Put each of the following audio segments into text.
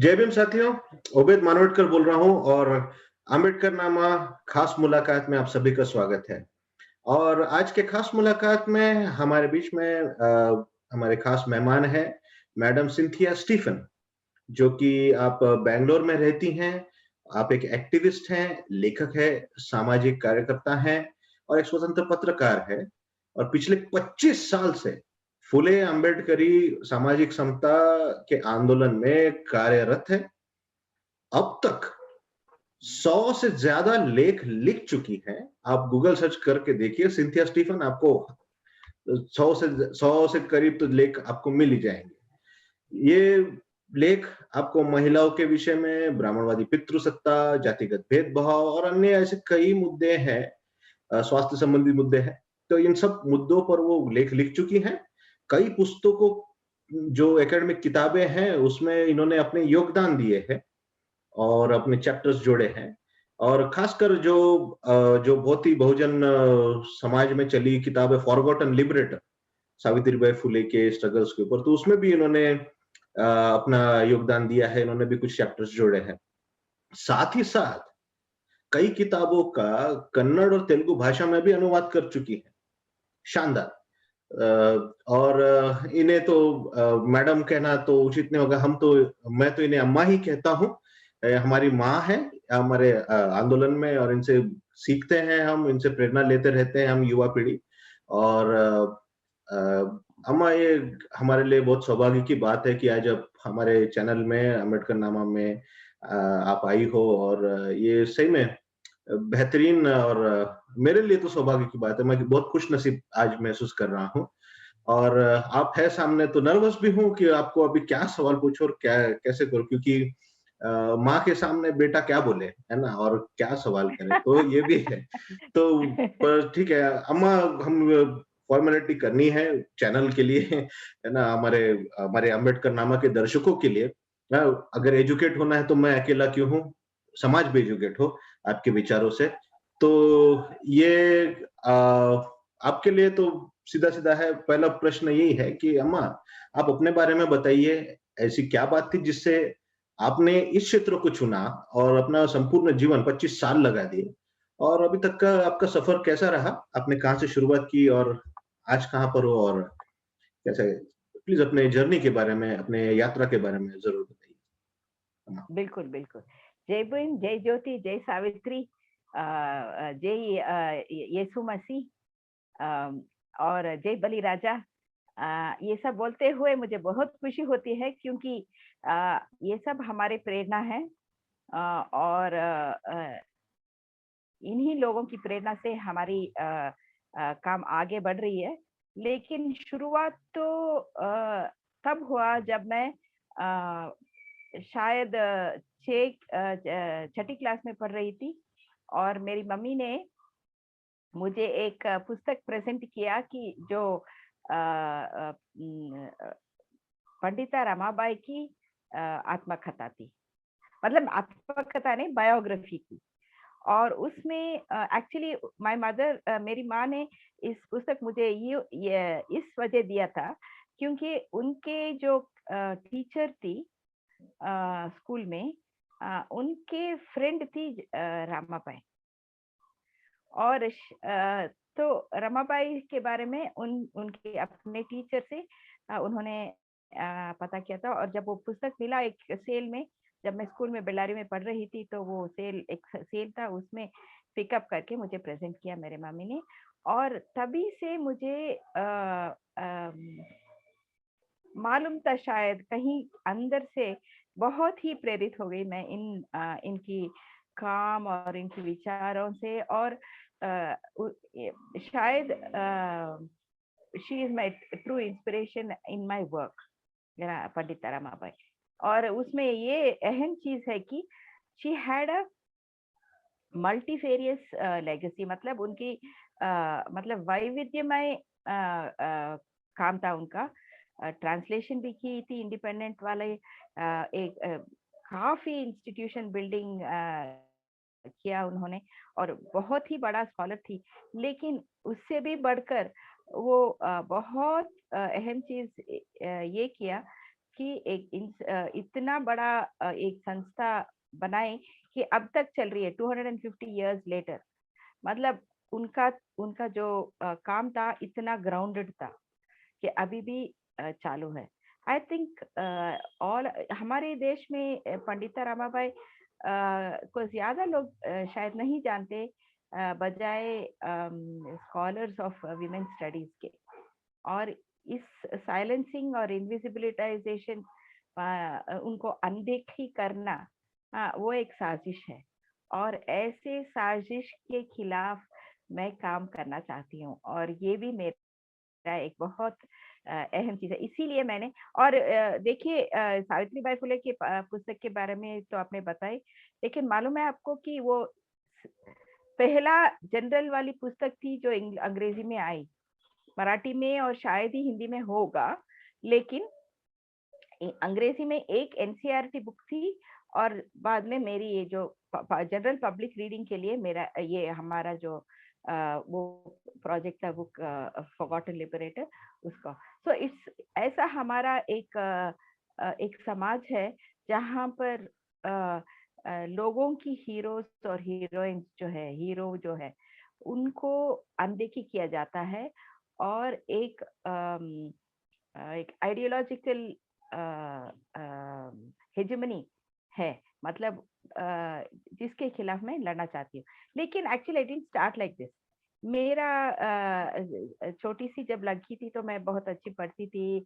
जय भीम साथियों, उबैद मानवटकर बोल रहा हूँ और अम्बेडकर नामा खास मुलाकात में आप सभी का स्वागत है। और आज के खास मुलाकात में हमारे बीच में हमारे खास मेहमान हैं मैडम सिंथिया स्टीफन, जो कि आप बैंगलोर में रहती हैं। आप एक एक्टिविस्ट हैं, लेखक हैं, सामाजिक कार्यकर्ता हैं और एक स्वतंत्र पत्रकार हैं और पिछले 25 साल से फुले अम्बेडकरी सामाजिक समता के आंदोलन में कार्यरत है। अब तक 100 से ज़्यादा लेख लिख चुकी हैं। आप गूगल सर्च करके देखिए सिंथिया स्टीफन, आपको 100 से करीब तो लेख आपको मिल ही जाएँगे। ये लेख आपको महिलाओं के विषय में, ब्राह्मणवादी पितृसत्ता, जातिगत भेदभाव और अन्य ऐसे कई मुद्दे हैं, स्वास्थ्य संबंधी मुद्दे हैं। तो इन सब मुद्दों पर वो लेख लिख चुकी हैं। कई पुस्तकों जो एकेडमिक किताबें हैं, उसमें इन्होंने अपने योगदान दिए हैं। और अपने चैप्टर्स जोड़े हैं और खासकर जो बहुत ही बहुजन समाज में चली किताब है फॉरगॉटन लिबरेटर, सावित्रीबाई फुले के स्ट्रगल्स के ऊपर, तो उसमें भी इन्होंने अपना योगदान दिया है। इन्होंने भी कुछ चैप्टर्स जोड़े हैं। साथ ही साथ कई किताबों का कन्नड़ और तेलुगु भाषा में भी अनुवाद कर चुकी है। शानदार। और इन्हें तो मैडम कहना तो उचित नहीं होगा। मैं तो इन्हें अम्मा ही कहता हूँ। हमारी माँ है हमारे आंदोलन में और इनसे सीखते हैं हम, इनसे प्रेरणा लेते रहते हैं हम युवा पीढ़ी। और अम्मा, ये हमारे लिए बहुत सौभाग्य की बात है कि आज आप हमारे चैनल में अम्बेडकर नामा में आप आई हो और ये सही में बेहतरीन और मेरे लिए तो सौभाग्य की बात है। मैं बहुत खुशनसीब आज महसूस कर रहा हूँ और आप है सामने तो नर्वस भी हूँ कि आपको अभी क्या सवाल पूछूँ और क्या कैसे करूँ, क्योंकि माँ के सामने बेटा क्या बोले, है ना? और क्या सवाल करे, तो ये भी है। तो पर ठीक है अम्मा, हम फॉर्मेलिटी करनी है चैनल के लिए, है ना? हमारे हमारे अम्बेडकर नामा के दर्शकों के लिए। अगर एजुकेट होना है तो मैं अकेला क्यों हूँ? समाज भी एजुकेट हो आपके विचारों से। तो ये आपके लिए तो सीधा-सीधा है। पहला प्रश्न यही है कि अम्मा, आप अपने बारे में बताइए, ऐसी क्या बात थी जिससे आपने इस क्षेत्र को चुना और अपना संपूर्ण जीवन 25 साल लगा दिए और अभी तक का आपका सफर कैसा रहा? आपने कहाँ से शुरुआत की और आज कहाँ पर हो और कैसे? प्लीज़ अपने जर्नी के बारे में, अपने यात्रा के बारे में ज़रूर बताइए। अम्मा। बिल्कुल, बिल्कुल। जय भीम, जय ज्योति, जय सावित्री, जय यीशु मसीह, और जय बलिराजा। ये सब बोलते हुए मुझे बहुत खुशी होती है क्योंकि ये सब हमारे प्रेरणा है, और इन्हीं लोगों की प्रेरणा से हमारी काम आगे बढ़ रही है। लेकिन शुरुआत तो तब हुआ जब मैं शायद 6 छठी क्लास में पढ़ रही थी और मेरी मम्मी ने मुझे एक पुस्तक प्रेज़ेंट किया कि जो पंडिता रमाबाई की आत्मकथा थी। मतलब आत्मकथा नहीं, बायोग्राफी थी। और उसमें एक्चुअली माय मदर, मेरी माँ ने इस पुस्तक मुझे ये इस वजह दिया था क्योंकि उनके जो टीचर थी स्कूल में, उनके फ्रेंड थी रमाबाई। और तो रमाबाई के बारे में उनके अपने टीचर से उन्होंने पता किया था। और जब वो पुस्तक मिला एक सेल में, जब मैं स्कूल में बेल्लारी में पढ़ रही थी, तो वो एक सेल था, उसमें पिकअप करके मुझे प्रेजेंट किया मेरे मम्मी ने। और तभी से मुझे मालूम था, शायद कहीं अंदर से बहुत ही प्रेरित हो गई मैं इनकी काम और इनके विचारों से। और शायद she is my true inspiration in my work, Pandit Ramabai. और उसमें ये अहम चीज है कि she had a multifarious legacy, मतलब उनकी मतलब वैविध्यमय काम था उनका। ट्रांसलेशन भी की थी इंडिपेंडेंट वाले, एक काफी इंस्टीट्यूशन बिल्डिंग किया उन्होंने, और बहुत ही बड़ा स्कॉलर थी। लेकिन उससे भी बढ़कर वो बहुत अहम चीज ये किया कि इतना बड़ा एक संस्था बनाए कि अब तक चल रही है 250 इयर्स लेटर। मतलब उनका उनका जो काम था इतना ग्राउंडेड था कि अभी भी चालू है। आई थिंक ऑल हमारे देश में पंडिता रमाबाई को ज्यादा लोग शायद नहीं जानते, बजाय स्कॉलर्स ऑफ विमेन स्टडीज के। और इस साइलेंसिंग और इनविजिबिलिटाइजेशन, उनको अनदेखी करना, वो एक साजिश है। और ऐसे साजिश के खिलाफ मैं काम करना चाहती हूँ, और ये भी मेरा एक बहुत अहम चीज है। इसीलिए मैंने, और देखिए, सावित्रीबाई फुले की पुस्तक के बारे में तो आपने बताई, लेकिन मालूम है आपको कि वो पहला जनरल वाली पुस्तक थी जो अंग्रेजी में आई, मराठी में और शायद ही हिंदी में होगा, लेकिन अंग्रेजी में एक एनसीईआरटी बुक थी। और बाद में मेरी ये जो जनरल पब्लिक रीडिंग के लिए मेरा ये हमारा जो वो प्रोजेक्ट था, बुक फॉरगॉटन लिबरेटर, उसका। सो इट्स ऐसा हमारा एक समाज है जहाँ पर लोगों की हीरोज और हीरोइंस जो है, हीरो जो है, उनको अनदेखी किया जाता है। और एक आइडियोलॉजिकल हेजेमनी है, मतलब जिसके खिलाफ मैं लड़ना चाहती हूँ। लेकिन actually I didn't start like this. मेरा छोटी सी जब लड़की थी तो मैं बहुत अच्छी पढ़ती थी।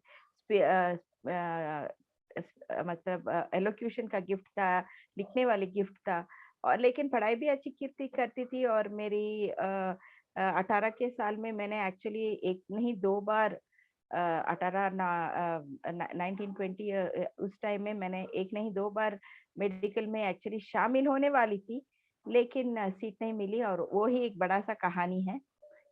मतलब एलोक्यूशन का गिफ्ट था, लिखने वाली गिफ्ट था, और लेकिन पढ़ाई भी अच्छी कीर्ति करती थी। और मेरी 18 के साल में मैंने एक्चुअली एक नहीं दो बार 1920 उस टाइम में मैंने एक नहीं दो बार मेडिकल में एक्चुअली शामिल होने वाली थी, लेकिन सीट नहीं मिली। और वो ही एक बड़ा सा कहानी है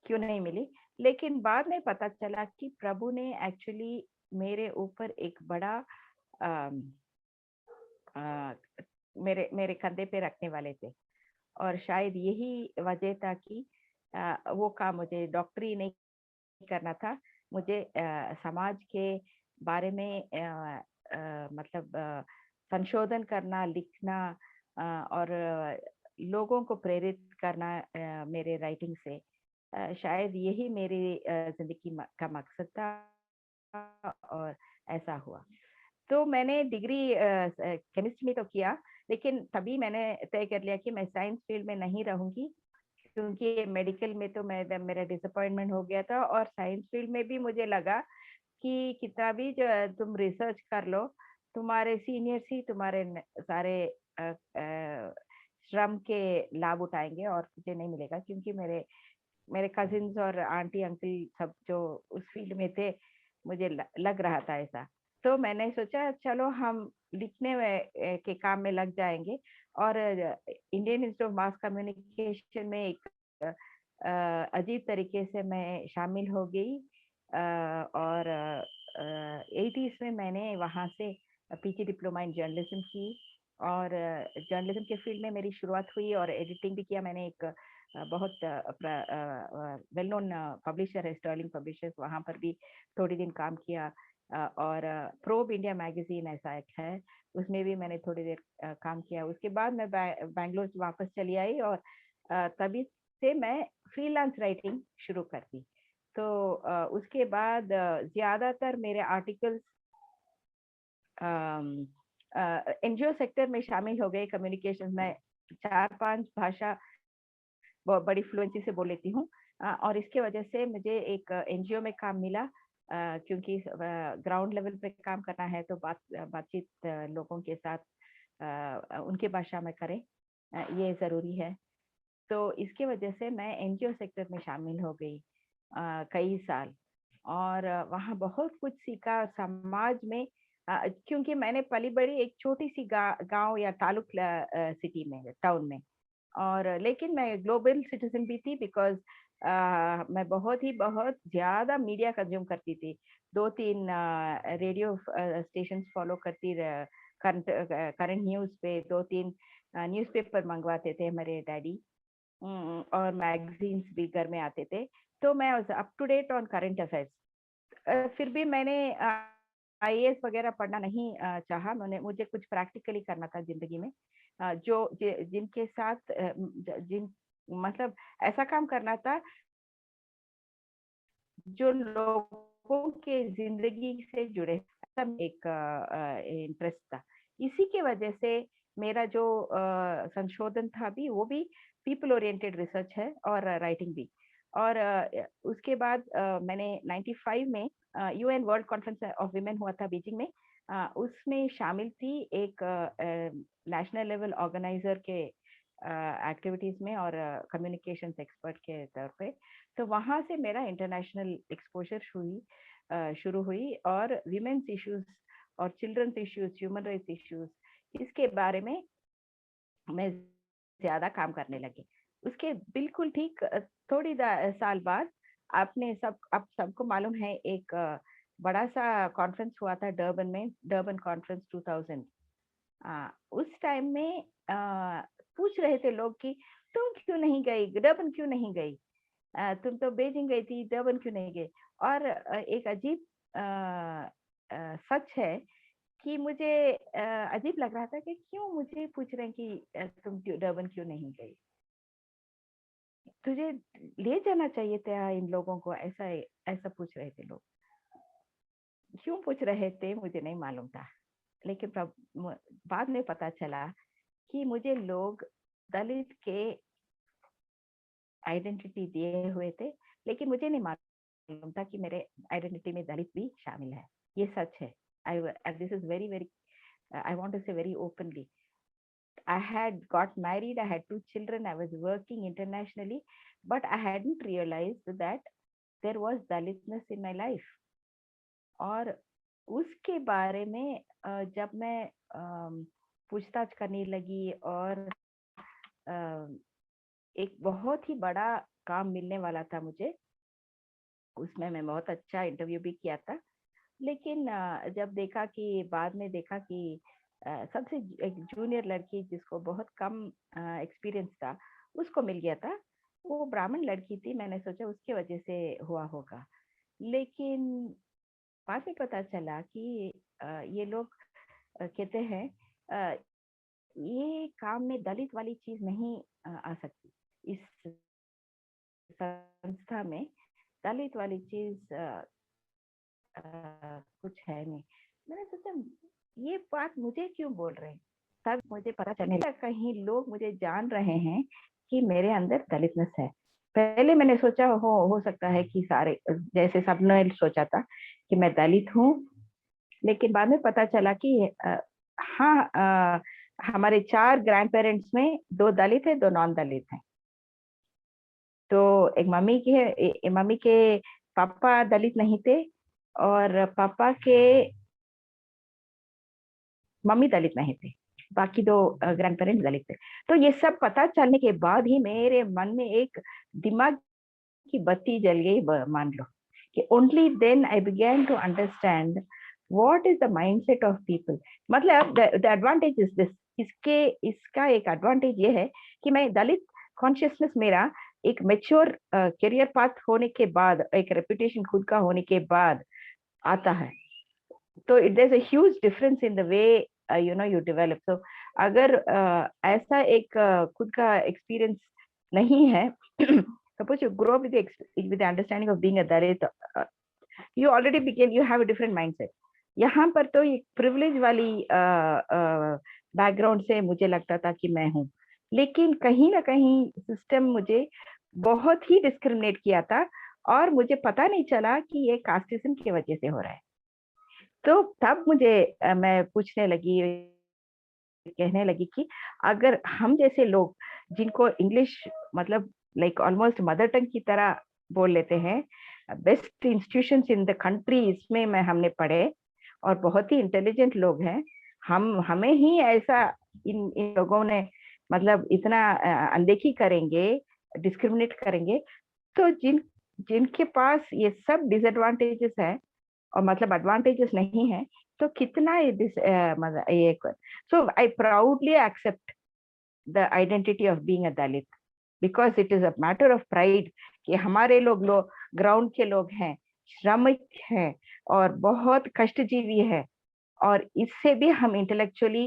क्यों नहीं मिली। लेकिन बाद में पता चला कि प्रभु ने एक्चुअली मेरे ऊपर एक बड़ा अम, अ, मेरे मेरे कंधे पे रखने वाले थे। और शायद यही वजह था कि वो काम मुझे डॉक्टरी नहीं करना था, मुझे समाज के बारे में मतलब संशोधन करना, लिखना, और लोगों को प्रेरित करना मेरे राइटिंग से। शायद यही मेरी जिंदगी का मकसद था, और ऐसा हुआ। तो मैंने डिग्री केमिस्ट्री में तो किया, लेकिन तभी मैंने तय कर लिया कि मैं साइंस फील्ड में नहीं रहूंगी, क्योंकि मेडिकल में तो मेरा डिसअपॉइंटमेंट हो गया था। और साइंस फील्ड में भी मुझे लगा कि कितना भी जो तुम रिसर्च कर लो, तुम्हारे सीनियर्स ही तुम्हारे सारे श्रम के लाभ उठाएंगे, और तुझे नहीं मिलेगा। क्योंकि मेरे मेरे कजिन्स और आंटी अंकल सब जो उस फील्ड में थे, मुझे लग रहा था ऐसा। तो मैंने सोचा चलो हम लिखने में के काम में लग जाएंगे। और Indian institute of mass communication में एक अजीब तरीके से मैं शामिल हो गई। और 80s में मैंने वहाँ से पीजी डिप्लोमा इन जर्नलिज्म की। और जर्नलिज्म के फील्ड में मेरी शुरुआत हुई, और एडिटिंग भी किया मैंने। एक बहुत वेल नोन पब्लिशर है, स्टर्लिंग पब्लिशर्स, वहाँ पर भी थोड़ी दिन काम किया। और प्रोब इंडिया मैगजीन ऐसा एक है, उसमें भी मैंने थोड़ी देर काम किया। उसके बाद मैं बैंगलोर वापस चली आई, और तभी से मैं फ्रीलांस राइटिंग शुरू कर दी। तो उसके बाद ज्यादातर मेरे आर्टिकल्स एनजीओ सेक्टर में शामिल हो गए। कम्युनिकेशन में 4-5 भाषा बड़ी फ्लुएंसी से बोल लेती हूँ। और इसके वजह से मुझे एक एनजीओ में काम मिला, क्योंकि ग्राउंड लेवल पे काम करना है तो बातचीत लोगों के साथ उनकी भाषा में करें, ये जरूरी है। तो इसके वजह से मैं एनजीओ सेक्टर में शामिल हो गई कई साल। और वहाँ बहुत कुछ सीखा समाज में, क्योंकि मैंने पली बड़ी एक छोटी सी गांव या तालुक सिटी में, टाउन में। और लेकिन मैं ग्लोबल सिटीजन भी थी, बिकॉज मैं बहुत ज्यादा मीडिया कंज्यूम करती थी। 2-3 रेडियो स्टेशन फॉलो करती, करंट न्यूज पे 2-3 न्यूज़पेपर मंगवाते थे मेरे डैडी। और मैगजीन्स भी घर में आते थे। तो मैं up to date on current affairs. फिर भी मैंने आईएएस वगैरह पढ़ना नहीं चाहा। मुझे कुछ प्रैक्टिकली करना था जिंदगी में, जिनके साथ जिन मतलब ऐसा काम करना था जो लोगों के जिंदगी से जुड़े, ऐसा एक इंटरेस्ट था। इसी की वजह से मेरा जो संशोधन था भी वो भी पीपल ओरिएंटेड रिसर्च है और राइटिंग भी। और उसके बाद मैंने 95 में UN world conference of women हुआ था बीजिंग में, उसमें शामिल थी एक नेशनल लेवल ऑर्गेनाइजर के एक्टिविटीज में और कम्युनिकेशंस एक्सपर्ट के तौर पे। तो वहां से मेरा इंटरनेशनल एक्सपोजर शुरू हुई और विमेन्स इश्यूज और children's issues, human rights issues, इसके बारे में मैं ज्यादा काम करने लगी। उसके बिल्कुल ठीक थोड़ी साल बाद आप सबको मालूम है एक बड़ा सा कॉन्फ्रेंस हुआ था डर्बन में, डर्बन कॉन्फ्रेंस 2000। उस टाइम में पूछ रहे थे लोग कि तुम क्यों नहीं गई, डर्बन क्यों नहीं गई, तुम तो बीजिंग गई थी, डर्बन क्यों नहीं गई। और एक अजीब सच है कि मुझे अजीब लग रहा था कि क्यों मुझे पूछ रहे हैं कि तुम डर्बन क्यों नहीं गई, तुझे ले जाना चाहिए था इन लोगों को, ऐसा ऐसा पूछ रहे थे लोग। क्यों पूछ रहे थे मुझे नहीं मालूम था, लेकिन बाद में पता चला कि मुझे लोग दलित के आइडेंटिटी दिए हुए थे, लेकिन मुझे नहीं मालूम था कि मेरे आइडेंटिटी में दलित भी शामिल है। ये सच है। This is very very, I want to say very openly. I had got married, I had 2 children, I was working internationally, but I hadn't realized that there was Dalitness in my life. और उसके बारे में जब मैं पूछताछ करने लगी और एक बहुत ही बड़ा काम मिलने वाला था मुझे, उसमें मैं बहुत अच्छा इंटरव्यू भी किया था, लेकिन जब देखा कि बाद में देखा कि सबसे एक जूनियर लड़की जिसको बहुत कम एक्सपीरियंस था उसको मिल गया था। वो ब्राह्मण लड़की थी, मैंने सोचा उसके वजह से हुआ होगा, लेकिन बाद में पता चला कि ये लोग कहते हैं ये काम में दलित वाली चीज नहीं आ सकती, इस संस्था में दलित वाली चीज कुछ है नहीं। मैंने सोचा ये बात मुझे क्यों बोल रहे हैं, तब मुझे पता चलने लगा कहीं लोग मुझे जान रहे हैं कि मेरे अंदर दलितनेस है। पहले मैंने सोचा हो सकता है कि सारे जैसे सबने सोचा था कि मैं दलित हूँ, लेकिन बाद में पता चला कि हाँ, हमारे 4 ग्रैंड पेरेंट्स में 2 दलित है, 2 नॉन दलित हैं। तो एक मम्मी के पापा दलित नहीं थे और पापा के मम्मी दलित नहीं थे, बाकी 2 ग्रैंड पेरेंट्स दलित थे। तो ये सब पता चलने के बाद ही मेरे मन में एक दिमाग की बत्ती जल गई, मान लो कि only then I began to understand what is the mindset of people. मतलब द एडवांटेज इज दिस, इसका एक एडवांटेज ये है कि मैं दलित कॉन्शियसनेस मेरा एक मैच्योर करियर पाथ होने के बाद, एक रेपुटेशन खुद का होने के बाद आता है। तो there's a huge difference in the way you develop. So अगर ऐसा एक खुद का एक्सपीरियंस नहीं है, suppose you grow up with the understanding of being a Dalit, you already begin, you have a different mindset. यहाँ पर तो एक प्रिविलेज वाली बैकग्राउंड से मुझे लगता था कि मैं हूँ, लेकिन कहीं ना कहीं सिस्टम मुझे बहुत ही डिस्क्रिमिनेट किया था और मुझे पता नहीं चला कि ये कास्टिज्म की वजह से हो रहा है। तो तब मैं पूछने लगी, कहने लगी कि अगर हम जैसे लोग जिनको इंग्लिश मतलब लाइक ऑलमोस्ट मदर टंग की तरह बोल लेते हैं, best institutions in the country इसमें हमने पढ़े और बहुत ही इंटेलिजेंट लोग हैं, हमें ही ऐसा इन लोगों ने मतलब इतना अनदेखी करेंगे, डिस्क्रिमिनेट करेंगे, तो जिनके पास ये सब डिसएडवांटेजेस है और मतलब एडवांटेजेस नहीं है, तो कितना ये so I proudly accept the identity of being a Dalit, because it is a matter of pride कि हमारे लोग ग्राउंड के लोग हैं, श्रमिक है और बहुत कष्टजीवी है, और इससे भी हम इंटेलेक्चुअली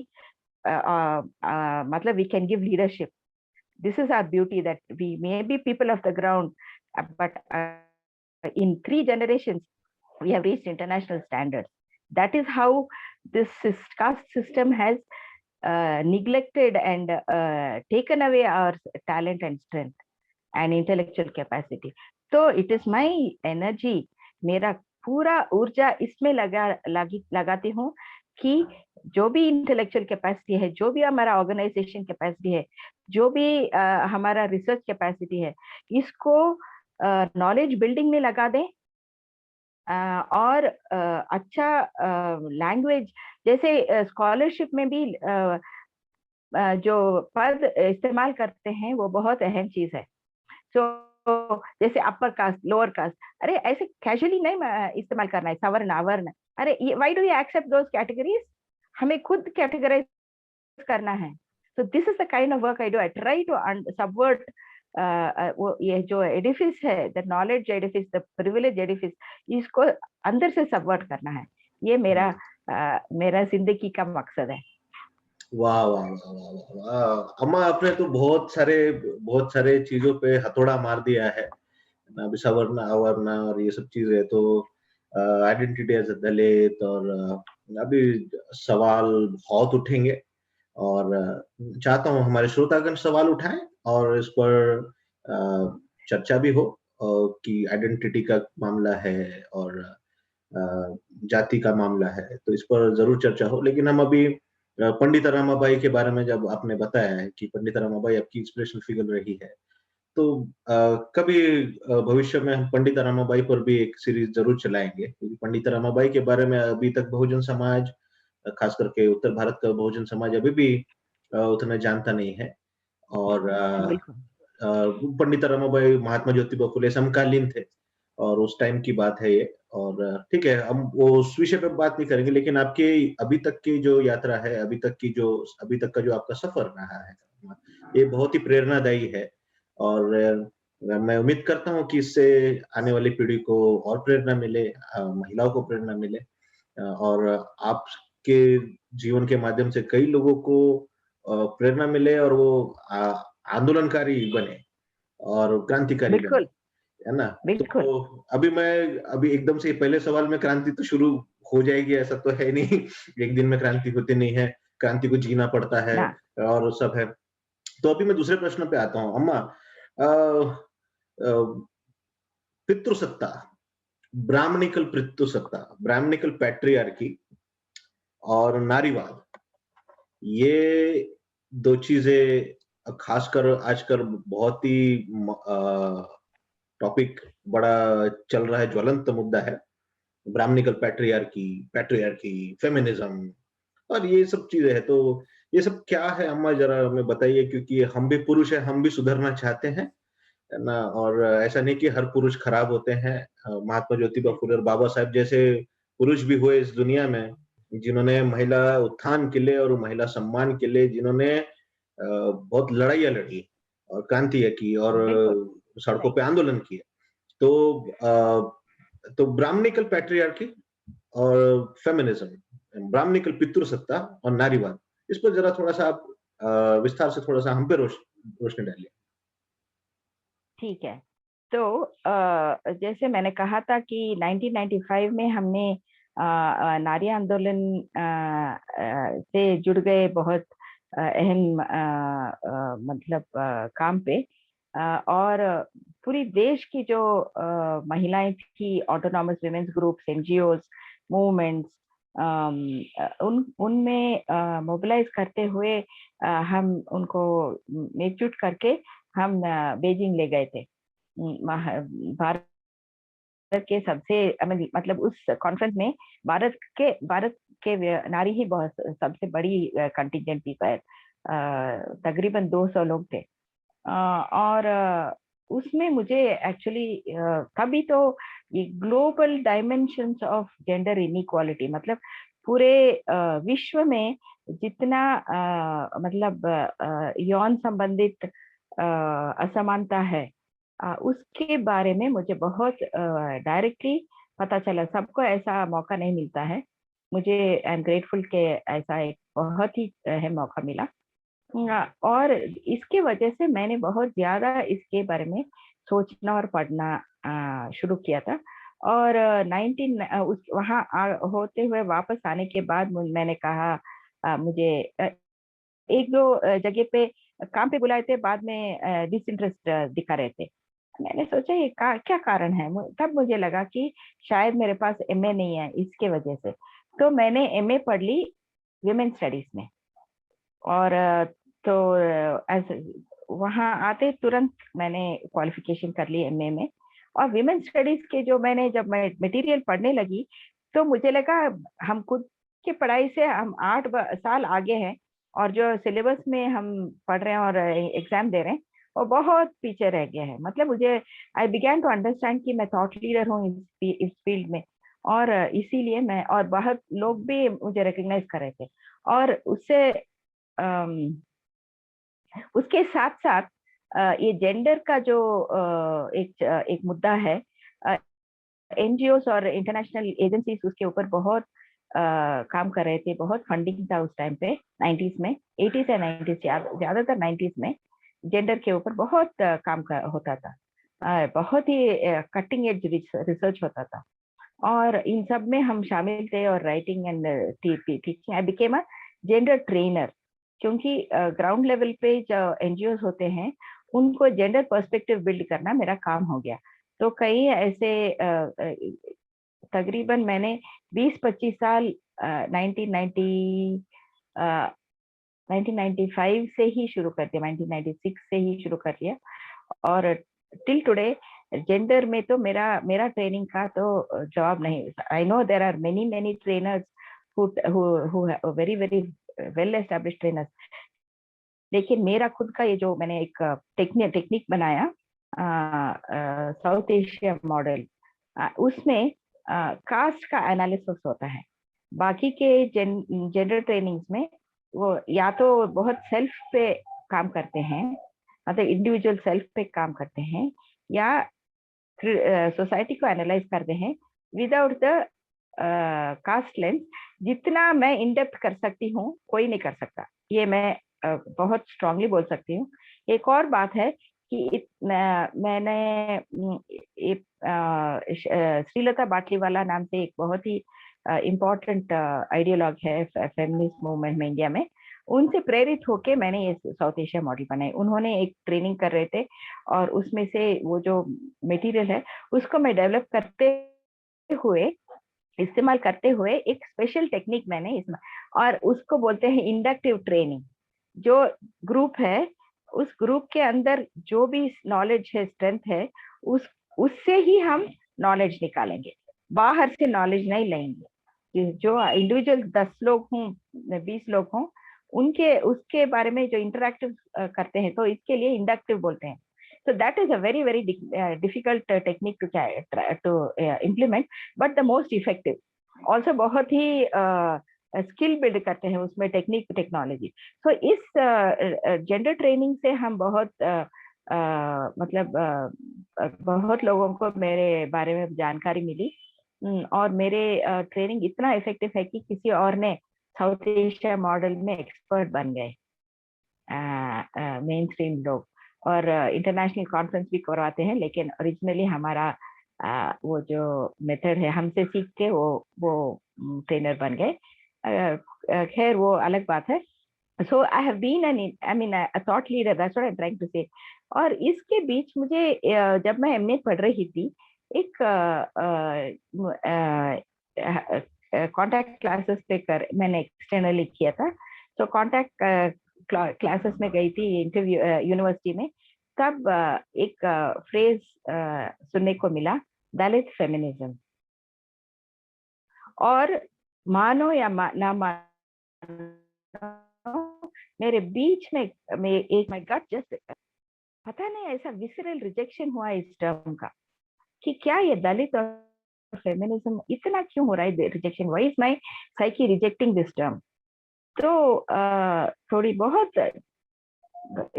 मतलब we can give leadership. This is our beauty, that we may be people of the ground, but in 3 generations we have reached international standards. That is how this caste system has neglected and taken away our talent and strength and intellectual capacity. So it is my energy, मेरा पूरा ऊर्जा इसमें लगाती हूँ कि जो भी intellectual capacity है, जो भी हमारा ऑर्गेनाइजेशन कैपेसिटी है, जो भी हमारा रिसर्च कैपेसिटी है, इसको नॉलेज बिल्डिंग में लगा दें, और अच्छा लैंग्वेज, जैसे स्कॉलरशिप में भी जो पद इस्तेमाल करते हैं वो बहुत अहम चीज है. सो जैसे अपर कास्ट, लोअर कास्ट, अरे ऐसे कैजुअली नहीं इस्तेमाल करना है. सवर्ण, अवर्ण, अरे why do you accept those categories? हमें खुद कैटेगराइज करना है. So this is the kind of work I do. I try to subvert वो ये जो एडिफिस है, the knowledge edifice, the privilege edifice, इसको अंदर से सबवर्ट करना है. ये मेरा जिंदगी का मकसद है. वाह वाह वाह वाह वाह! अम्मा, आपने तो बहुत सारे चीजों पे हथौड़ा मार दिया है ना, अभी सवर्ण अवर्ण और ये सब चीजें तो आइडेंटिटी एज अ दलित, और अभी सवाल बहुत उठेंगे, और चाहता हूँ हमारे श्रोतागण सवाल उठाएं और इस पर चर्चा भी हो, कि आइडेंटिटी का मामला है और जाति का मामला है, तो इस पर जरूर चर्चा हो. लेकिन हम अभी पंडित रमाबाई के बारे में जब आपने बताया है कि पंडित रमाबाई आपकी इंस्पिरेशनल फिगर रही है, तो कभी भविष्य में हम पंडित रमाबाई पर भी एक सीरीज जरूर चलाएंगे, क्योंकि पंडित रमाबाई के बारे में अभी तक बहुजन समाज, खास करके उत्तर भारत का बहुजन समाज अभी भी उतना जानता नहीं है. और बिल्कुल. पंडित रमाबाई महात्मा ज्योतिबा फुले समकालीन थे, और उस टाइम की बात है ये. और ठीक है, हम वो उस विषय पे बात नहीं करेंगे, लेकिन आपके अभी तक की जो यात्रा है, अभी तक का जो आपका सफर रहा है, ये बहुत ही प्रेरणादायी है. और मैं उम्मीद करता हूँ कि इससे आने वाली पीढ़ी को और प्रेरणा मिले, महिलाओं को प्रेरणा मिले, और आपके जीवन के माध्यम से कई लोगों को प्रेरणा मिले, और वो आंदोलनकारी बने और क्रांतिकारी बने, बिल्कुल. है ना? बिल्कुल. तो अभी एकदम से पहले सवाल में क्रांति तो शुरू हो जाएगी ऐसा तो है नहीं. एक दिन में क्रांति होती नहीं है, क्रांति को जीना पड़ता है, ना. और वो सब है. तो अभी मैं दूसरे प्रश्न पे आता हूँ. अम्मा, अ, अ, पितृसत्ता, ब्राह्मणिकल पैट्रियार्की और नारीवाद, ये 2 चीजें खासकर आजकल बहुत ही टॉपिक बड़ा चल रहा है, ज्वलंत मुद्दा है. ब्राह्मणिकल पैट्रियार्की, फेमिनिज्म और ये सब चीजें हैं. तो ये सब क्या है अम्मा, जरा हमें बताइए, क्योंकि हम भी पुरुष हैं, हम भी सुधरना चाहते हैं, है ना? और ऐसा नहीं कि हर पुरुष खराब होते हैं. महात्मा ज्योतिबा फुले और बाबा साहेब जैसे पुरुष भी हुए इस दुनिया में, जिन्होंने महिला उत्थान के लिए और महिला सम्मान के लिए जिन्होंने बहुत लड़ाइयाँ लड़ी और क्रांतियाँ की और बिल्कुल. सड़कों राइट. पे आंदोलन किए. तो ब्राह्मणिकल पैट्रियार्की और फेमिनिज्म, ब्राह्मणिकल पितृसत्ता और नारीवाद, इस पर जरा थोड़ा-सा आप विस्तार से थोड़ा-सा हम पे रोशनी डालिए. ठीक है. तो जैसे मैंने कहा था कि 1995 में हमने नारी आंदोलन से जुड़ गए बहुत अहम मतलब काम पे, और पूरी देश की जो महिलाएं थी, autonomous women's groups, NGOs, movements, उन उनमें मोबिलाइज करते हुए हम उनको एकजुट करके हम बीजिंग ले गए थे. भारत के सबसे मतलब उस कॉन्फ्रेंस में भारत के नारी ही बहुत सबसे बड़ी कंटिजेंट थी. तकरीबन 200 लोग थे. और उसमें मुझे एक्चुअली तभी तो ये global dimensions of gender inequality, मतलब पूरे विश्व में जितना मतलब यौन संबंधित असमानता है, उसके बारे में मुझे बहुत डायरेक्टली पता चला सबको ऐसा मौका नहीं मिलता है। मुझे आई एम ग्रेटफुल के ऐसा एक बहुत ही है मौका मिला। और इसके वजह से मैंने बहुत ज्यादा इसके बारे में सोचना और पढ़ना शुरू किया था। और 19 उस वहाँ होते हुए वापस आने के बाद मैंने कहा मुझे एक दो जगह पे काम पे बुलाए थे, बाद में डिसइंटरेस्ट दिखा रहे थे। मैंने सोचा ये क्या कारण है। तब मुझे लगा कि शायद मेरे पास एमए नहीं है इसके वजह से। तो मैंने एमए पढ़ ली विमेन स्टडीज में। और तो वहाँ आते तुरंत मैंने क्वालिफिकेशन कर ली एमए में। और विमेन स्टडीज के जो मैंने जब मैं मटेरियल पढ़ने लगी तो मुझे लगा हम खुद की पढ़ाई से हम 8 साल आगे हैं, और जो सिलेबस में हम पढ़ रहे हैं और एग्जाम दे रहे हैं वो बहुत पीछे रह गया है। मतलब मुझे आई बिगैन टू अंडरस्टैंड कि मैं थॉट लीडर हूँ इस फील्ड में। और इसीलिए मैं, और बहुत लोग भी मुझे रिकग्नाइज कर रहे थे। और उससे उसके साथ साथ ये जेंडर का जो एक मुद्दा है, एनजीओस और इंटरनेशनल एजेंसीज उसके ऊपर बहुत काम कर रहे थे। बहुत फंडिंग था उस टाइम पे 90s में, 80s या 90s, ज्यादातर 90s में जेंडर के ऊपर बहुत काम होता था। बहुत ही कटिंग एज रिसर्च होता था। और इन सब में हम शामिल थे, और writing and teaching. I became a gender trainer, क्योंकि ग्राउंड लेवल पे जो एनजीओ होते हैं उनको जेंडर पर्सपेक्टिव बिल्ड करना मेरा काम हो गया। तो कई ऐसे तकरीबन मैंने 20-25 साल 1990 1995 से ही शुरू कर दिया, 1996 से ही शुरू कर दिया। और टिल टुडे जेंडर में तो मेरा मेरा ट्रेनिंग का तो जवाब नहीं। I know there are many many trainers who very very well established trainers, लेकिन मेरा खुद का ये जो मैंने एक टेक्निक बनाया साउथ एशिया मॉडल, उसमें कास्ट का एनालिसिस होता है। बाकी के जेंडर ट्रेनिंग्स में वो या तो बहुत सेल्फ पे काम करते हैं, मतलब इंडिविजुअल सेल्फ पे काम करते हैं, या सोसाइटी को एनालाइज करते हैं विदाउट द कास्ट लेंस। जितना मैं इन डेप्थ कर सकती हूँ कोई नहीं कर सकता, ये मैं बहुत स्ट्रांगली बोल सकती हूँ। एक और बात है कि मैंने श्रीलता बाटलीवाला नाम से एक बहुत ही इम्पोर्टेंट आइडियोलॉग है फेमिनिस्ट मूवमेंट में इंडिया में, उनसे प्रेरित होके मैंने ये साउथ एशिया मॉडल बनाई। उन्होंने एक ट्रेनिंग कर रहे थे और उसमें से वो जो मटेरियल है उसको मैं डेवलप करते हुए, इस्तेमाल करते हुए एक स्पेशल टेक्निक मैंने इसमें, और उसको बोलते हैं इंडक्टिव ट्रेनिंग। जो ग्रुप है उस ग्रुप के अंदर जो भी नॉलेज है, स्ट्रेंथ है, उससे ही हम नॉलेज निकालेंगे, बाहर से नॉलेज नहीं लेंगे। जो इंडिविजुअल 10 लोग हों, 20 लोग हों, उनके उसके बारे में जो इंटरैक्टिव करते हैं, तो इसके लिए इंडक्टिव बोलते हैं। So that is a very very difficult technique to implement, but the most effective. Also बहुत ही स्किल बिल्ड करते हैं उसमें, टेक्निक टेक्नोलॉजी। सो इस जेंडर ट्रेनिंग से हम बहुत मतलब बहुत लोगों को मेरे बारे में जानकारी मिली। और मेरे ट्रेनिंग इतना इफेक्टिव है कि किसी और ने साउथ एशिया मॉडल में एक्सपर्ट बन गए मेन स्ट्रीम लोग, और इंटरनेशनल कॉन्फ्रेंस भी करवाते हैं। लेकिन ओरिजिनली हमारा वो जो मेथड है हमसे सीख के वो ट्रेनर बन गए। खैर वो अलग बात है। So I have been a thought leader, that's what I am trying to say. और इसके बीच मुझे जब मैं एमए पढ़ रही थी, एक कॉन्टैक्ट क्लासेस पे कर मैंने एक्सटर्नली किया था। तो कॉन्टैक्ट क्लासेस में गई थी इंटरव्यू यूनिवर्सिटी में, तब एक फ्रेज सुनने को मिला, दलित फेमिनिज्म। और मानो या ना मानो, मेरे बीच में एक माय गट जस्ट, पता नहीं ऐसा विसरल रिजेक्शन हुआ इस टर्म का, कि क्या ये दलित और फेमिनिज्म इतना क्यों हो रहा है rejection, why is my psyche rejecting this term. तो थोड़ी बहुत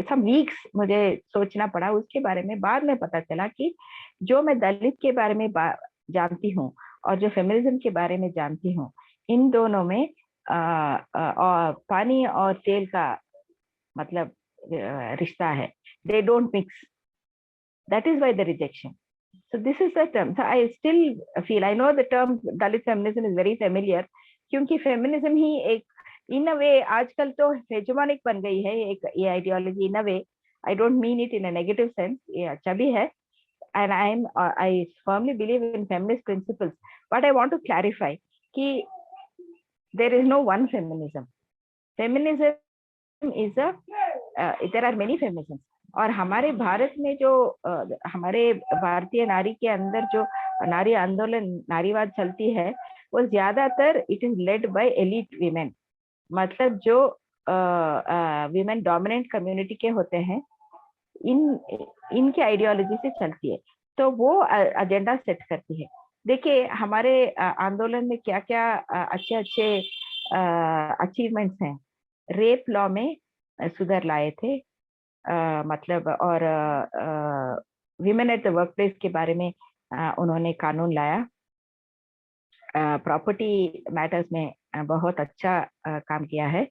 सम वीक्स मुझे सोचना पड़ा उसके बारे में। बाद में पता चला कि जो मैं दलित के बारे में जानती हूँ और जो फेमिनिज्म के बारे में जानती हूँ, इन दोनों में पानी और तेल का मतलब रिश्ता है. They don't mix. That is why the rejection. So this is the term. So I still feel, I know the term Dalit feminism is very familiar, क्योंकि फेमिनिज्म ही एक इन अ वे आजकल तो हेजेमोनिक बन गई है एक ये ideology in a way. I don't mean it in a negative sense, ये अच्छा भी है. And I firmly believe in feminist principles, but I want to clarify कि there is no one feminism. Feminism is a there are many feminisms. और हमारे भारत में जो हमारे भारतीय नारी के अंदर जो नारी आंदोलन नारीवाद चलती है, वो ज्यादातर it is led by elite women. मतलब जो वीमेन डोमिनेंट कम्युनिटी के होते हैं, इनके आइडियोलॉजी से चलती है. तो वो एजेंडा सेट करती है. देखिए हमारे आंदोलन में क्या क्या अच्छे अच्छे अचीवमेंट्स हैं. रेप लॉ में सुधार लाए थे, मतलब, और women at the work place के बारे में उन्होंने कानून लाया. प्रॉपर्टी मैटर्स में बहुत अच्छा काम किया है.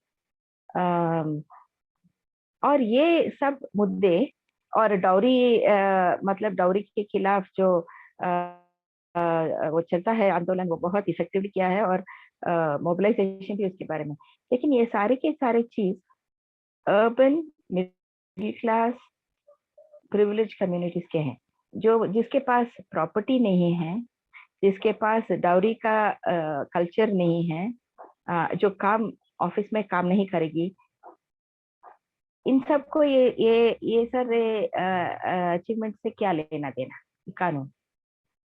और ये सब मुद्दे और डाउरी, मतलब डाउरी के खिलाफ जो वो चलता है आंदोलन, वो बहुत इफेक्टिवली किया है, और मोबिलाइजेशन भी उसके बारे में. लेकिन ये सारे के सारे चीज urban middle class privilege communities के हैं, जो जिसके पास प्रॉपर्टी नहीं है, जिसके पास डाउरी का कल्चर नहीं है, जो काम ऑफिस में काम नहीं करेगी. इन सबको ये सारे अचीवमेंट से क्या लेना देना कानून.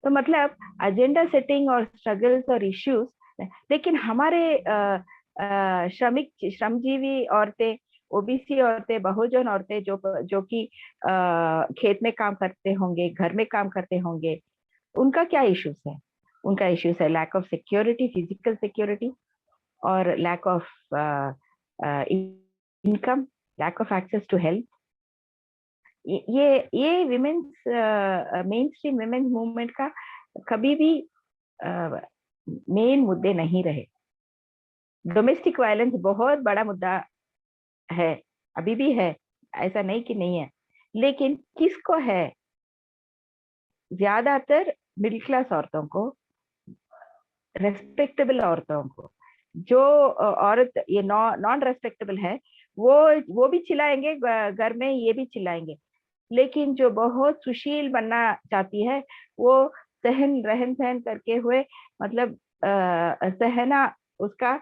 तो मतलब एजेंडा सेटिंग और स्ट्रगल्स और इश्यूज. लेकिन हमारे श्रमजीवी औरतें, ओबीसी औरतें, बहुजन औरतें जो कि खेत में काम करते होंगे, घर में काम करते होंगे, उनका क्या इश्यूज है. उनका इश्यूज है lack of security, physical security, और lack of income, lack of access to health. ये women's main stream women's movement का कभी भी मेन मुद्दे नहीं रहे. डोमेस्टिक वायलेंस बहुत बड़ा मुद्दा है, अभी भी है, ऐसा नहीं कि नहीं है. लेकिन किसको है? ज्यादातर मिडिल क्लास औरतों को, रेस्पेक्टेबल औरतों को. जो औरत ये नॉन रेस्पेक्टेबल है, वो भी चिल्लाएंगे घर में, ये भी चिल्लाएंगे. लेकिन जो बहुत सुशील बनना चाहती है, वो रहन सहन करके हुए, मतलब सहना उसका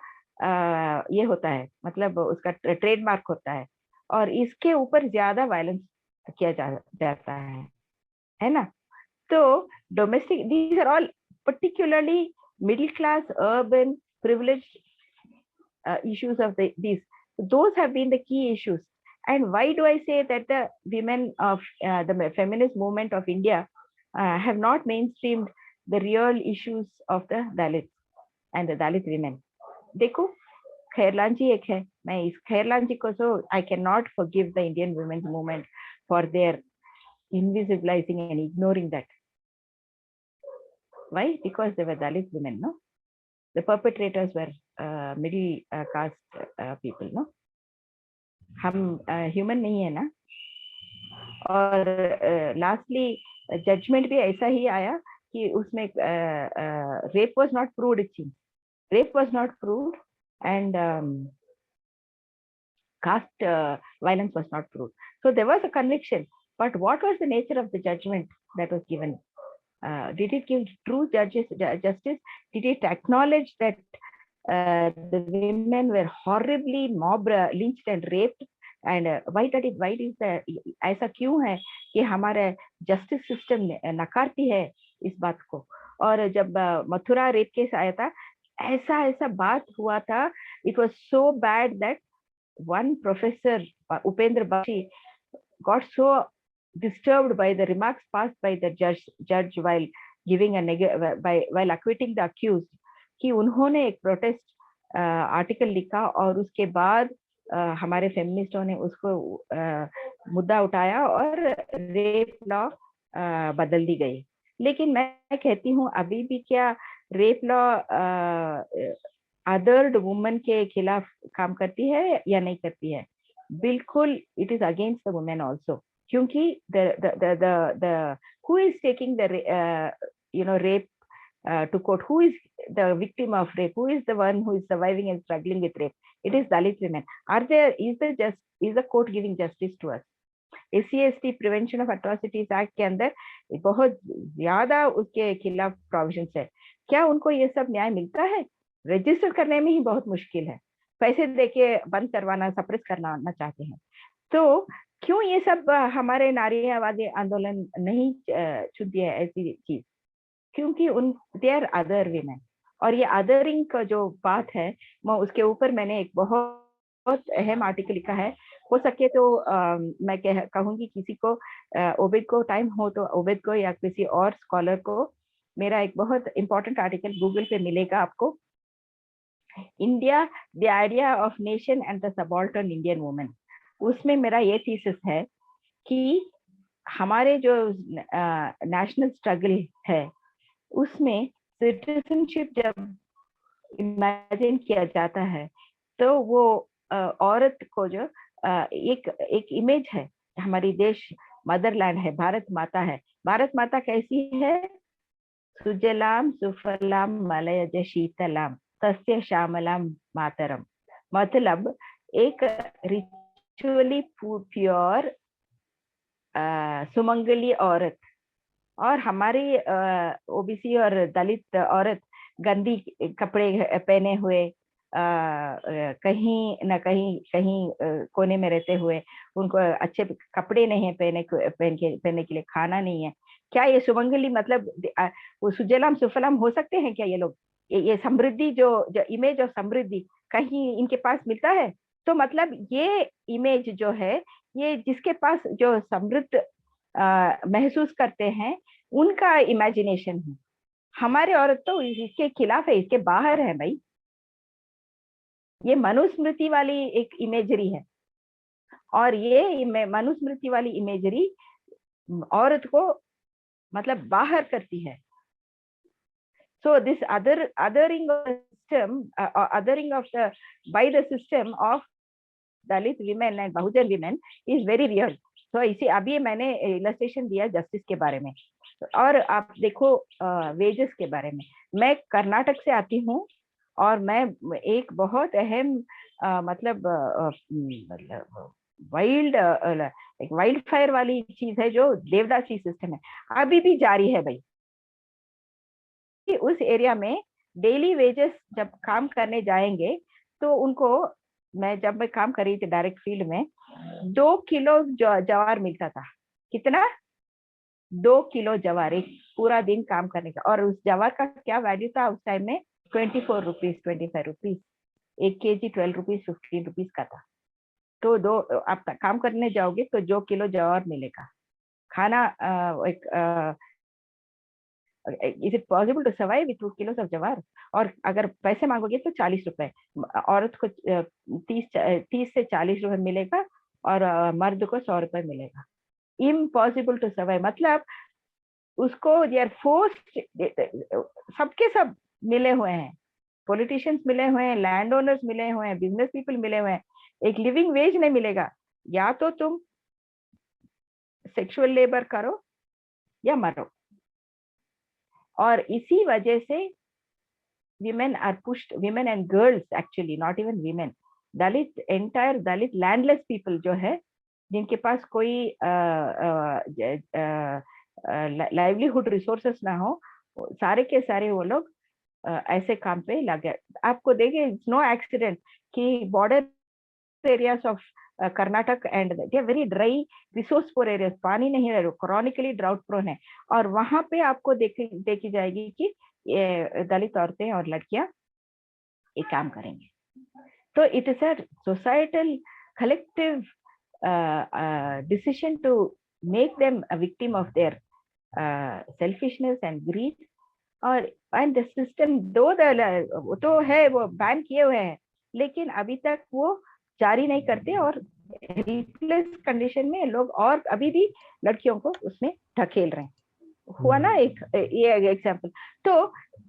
ये होता है, मतलब उसका ट्रेडमार्क होता है, और इसके ऊपर ज्यादा वायलेंस किया जाता है ना. तो domestic, these are all particularly middle class urban privileged issues of these. Those have been the key issues. And why do I say that the women of the feminist movement of India have not mainstreamed the real issues of the Dalits and the Dalit women? देखो, खैरलांजी एक है, मैं इस खैरलांजी को, so I cannot forgive the Indian women's movement for their invisibilizing and ignoring that. Why? Because they were Dalit women, no? The perpetrators were middle caste people, no? हम human नहीं है ना. और लास्टली जजमेंट भी ऐसा ही आया कि उसमें rape was not proved. Rape was not proved and caste violence was not proved. So there was a conviction, but what was the nature of the judgment that was given? Did it give true justice? Did it acknowledge that the women were horribly mob lynched and raped? And why is that? ऐसा क्यों है कि हमारे justice system नकारती है इस बात को? और जब मथुरा रेप केस आया था, ऐसा बात हुआ था. It was so bad that one professor, Upendra Bakshi, got so disturbed by the remarks passed by the judge while giving while acquitting the accused, कि उन्होंने एक प्रोटेस्ट आर्टिकल लिखा, और उसके बाद हमारे फेमिनिस्टों ने उसको मुद्दा उठाया और रेप लॉ बदल दी गई. लेकिन मैं कहती हूँ, अभी भी क्या रेप लॉ अदर्ड वुमन के खिलाफ काम करती है या नहीं करती है? बिल्कुल, it is against the women also, क्योंकि the who is taking the rape to court, who is the victim of rape, who is the one who is surviving and struggling with rape? It is Dalit women. Is the court giving justice to us? SC/ST prevention of atrocities act के अंदर बहुत ज्यादा उसके खिलाफ provision है। क्या उनको ये सब न्याय मिलता है? रजिस्टर करने में ही बहुत मुश्किल है, पैसे देके बंद करवाना, सप्रेस करना चाहते हैं। तो क्यों ये सब हमारे नारीवादी आंदोलन नहीं चुनती है ऐसी चीज? क्योंकि दे आर अदर वीमेन। और ये अदरिंग का जो बात है, मैं उसके ऊपर मैंने एक बहुत अहम आर्टिकल लिखा है। हो सके तो मैं कहूंगी किसी को, ओबेद को टाइम हो तो ओबेद को या किसी और स्कॉलर को मेरा एक बहुत इंपॉर्टेंट आर्टिकल गूगल पे मिलेगा आपको, India the idea of nation and the subaltern Indian women. उसमें मेरा ये थीसिस है कि हमारे जो नेशनल स्ट्रगल है उसमें सिटीजनशिप जब इमेजिन किया जाता है तो वो औरत को जो एक इमेज है, हमारी देश मदरलैंड है, भारत माता है। भारत माता कैसी है? सुजलाम सुफलाम मलयज शीतलाम तस्य श्यामलाम मातरम। मतलब एक रिचुअली प्योर सुमंगली औरत। और हमारी ओबीसी और दलित औरत गंदी कपड़े पहने हुए, कहीं न कहीं कोने में रहते हुए, उनको अच्छे कपड़े नहीं है पहनने के लिए, खाना नहीं है। क्या ये सुमंगली मतलब वो सुजलाम सुफलाम हो सकते हैं क्या ये लोग? ये समृद्धि जो इमेज ऑफ समृद्धि कहीं इनके पास मिलता है? तो मतलब ये इमेज जो है, ये जिसके पास जो समृद्ध महसूस करते हैं उनका इमेजिनेशन है। हमारे औरत तो इसके खिलाफ है, इसके बाहर है भाई। ये मनुस्मृति वाली एक इमेजरी है, और ये मनुस्मृति वाली इमेजरी औरत को मतलब बाहर करती है। So this othering of the system, othering of by the system of Dalit women and Bahujan women is very real. So इसी अभी मैंने इलस्ट्रेशन दिया जस्टिस के बारे में। और आप देखो वेजेस के बारे में। मैं कर्नाटक से आती हूँ और मैं एक बहुत अहम मतलब वाइल्ड फायर वाली चीज है जो देवदासी सिस्टम है, अभी भी जारी है भाई। उस एरिया में डेली वेजेस जब काम करने जाएंगे तो उनको, जब मैं काम कर रही थी डायरेक्ट फील्ड में, 2 किलो जवार मिलता था। कितना? 2 किलो जवार एक पूरा दिन काम करने का। और उस जवार का क्या वैल्यू था उस टाइम में? 24 rupees, 25 rupees. 1 kg 12 rupees, 15 rupees का था। तो आप काम करने जाओगे तो 2 किलो जवार मिलेगा। खाना is it possible to survive with 2 kilo of jowar? और अगर पैसे मांगोगे तो 40 रुपए, औरत को 30 से 40 रुपए मिलेगा और मर्द को 100 रुपए मिलेगा। Impossible to survive. मतलब उसको दे आर फोर्स्ड, सबके सब मिले हुए हैं, पॉलिटिशियंस मिले हुए हैं, लैंड ओनर्स मिले हुए हैं, बिजनेस पीपल मिले हुए हैं, एक लिविंग वेज नहीं मिलेगा। या तो तुम सेक्सुअल लेबर करो या मरो। और इसी वजह से women are pushed, women and girls actually, not even women, entire Dalit landless people जो है, जिनके पास कोई लाइवलीहुड रिसोर्सेस ना हो, सारे के सारे वो लोग ऐसे काम पे लगे। आपको देखे, इट्स नो एक्सीडेंट कि border areas of Karnataka and they are very dry, resource poor areas, पानी नहीं है, क्रॉनिकली ड्राउट प्रोन है। और वहां पे आपको देखी जाएगी कि ये दलित औरतें और लड़कियां ये काम करेंगे। तो it is a societal collective decision to make them a victim of their selfishness and greed. और एंड द सिस्टम वो तो है, वो बैन किए हुए हैं, लेकिन अभी तक वो जारी नहीं करते और हेल्पलेस कंडीशन में लोग और अभी भी लड़कियों को उसमें ढकेल रहे हैं। हुआ ना एक ये एग्जाम्पल। तो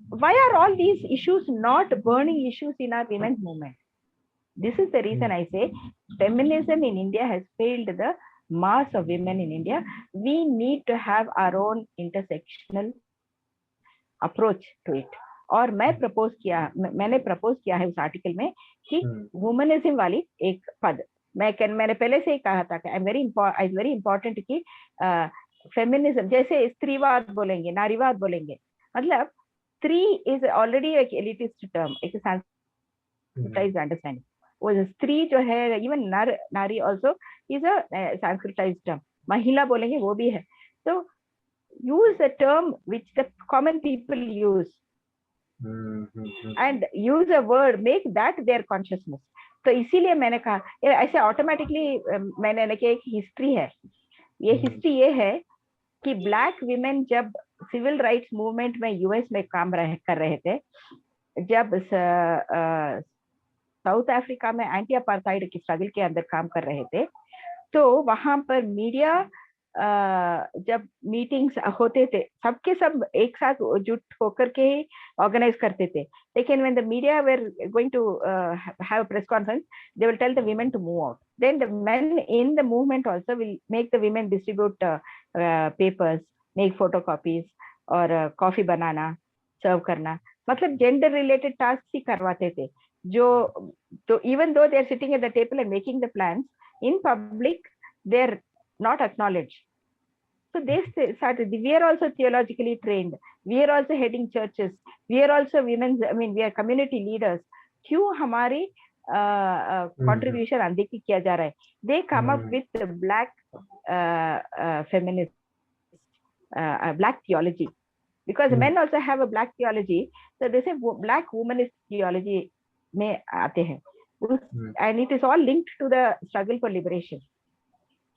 why are all these issues not burning issues in our women's movement? This is the reason I say feminism in India has failed the mass of women in India. We need to have our own intersectional approach to it. और मैंने propose किया है उस article में कि वुमनिज्म वाली एक पद मैंने पहले से ही कहा था कि वेरी इंपॉर्टेंट कि फेमिनिज्म जैसे स्त्रीवाद बोलेंगे, नारीवाद बोलेंगे, मतलब स्त्री इज ऑलरेडी एक एलिटिस्ट टर्म, एक सांस्कृतिक अंडरस्टैंडिंग. वो स्त्री जो है, इवन नारी ऑल्सो इज अ सांस्कृतिक टर्म. महिला बोलेंगे वो भी है. तो use a term which the common people use and use a word, make that their consciousness. तो इसीलिए मैंने कहा ऐसे ऑटोमेटिकली मैंने कहा एक हिस्ट्री है. ये हिस्ट्री ये है कि ब्लैक विमेन जब सिविल राइट्स मूवमेंट में यूएस में काम कर रहे थे, जब साउथ अफ्रीका में एंटी अपार्थाइड की स्ट्रगल के अंदर काम कर रहे थे, तो वहां पर मीडिया जब मीटिंग्स होते थे सबके सब एक साथ जुट होकर के ही ऑर्गेनाइज करते थे. लेकिन when the media were going to have a press conference, they will tell the women to move out. Then the men in the movement also will make the women distribute papers, make photocopies और coffee बनाना, सर्व करना, मतलब gender related task ही करवाते थे. जो तो even though they are sitting at the table and making the plans in public, they are not acknowledged. So they started. We are also theologically trained. We are also heading churches. We are also women's. I mean, we are community leaders. क्यों हमारी contribution अनदेखी किया जा रहा है? They come up with the black feminist, black theology, because men also have a black theology. So they say black womanist theology में आते हैं, and it is all linked to the struggle for liberation.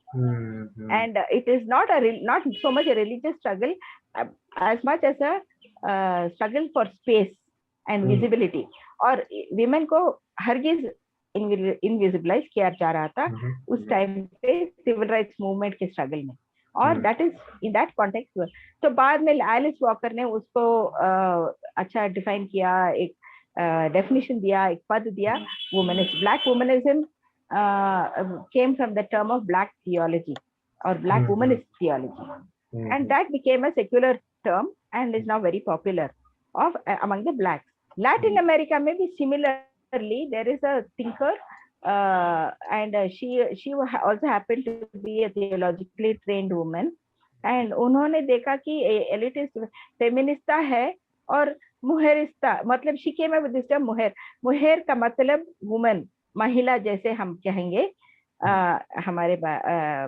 And it is not so much a religious struggle as much as a struggle for space and visibility. और women को हरगिज invisibilise किया जा रहा था उस टाइम पे civil rights movement के स्ट्रगल में, और that is in that context. तो बाद में एलिस वॉकर ने उसको अच्छा डिफाइन किया, एक डेफिनेशन दिया, एक पद दिया, womanism. Black womanism came from the term of black theology or black womanist theology, and that became a secular term and is now very popular among the blacks. Latin America may be similarly. There is a thinker and she also happened to be a theologically trained woman, and उन्होंने देखा कि elitist feminista है और मुहेरिस्ता, मतलब she came up with this term मुहेर का मतलब woman, महिला जैसे हम कहेंगे हमारे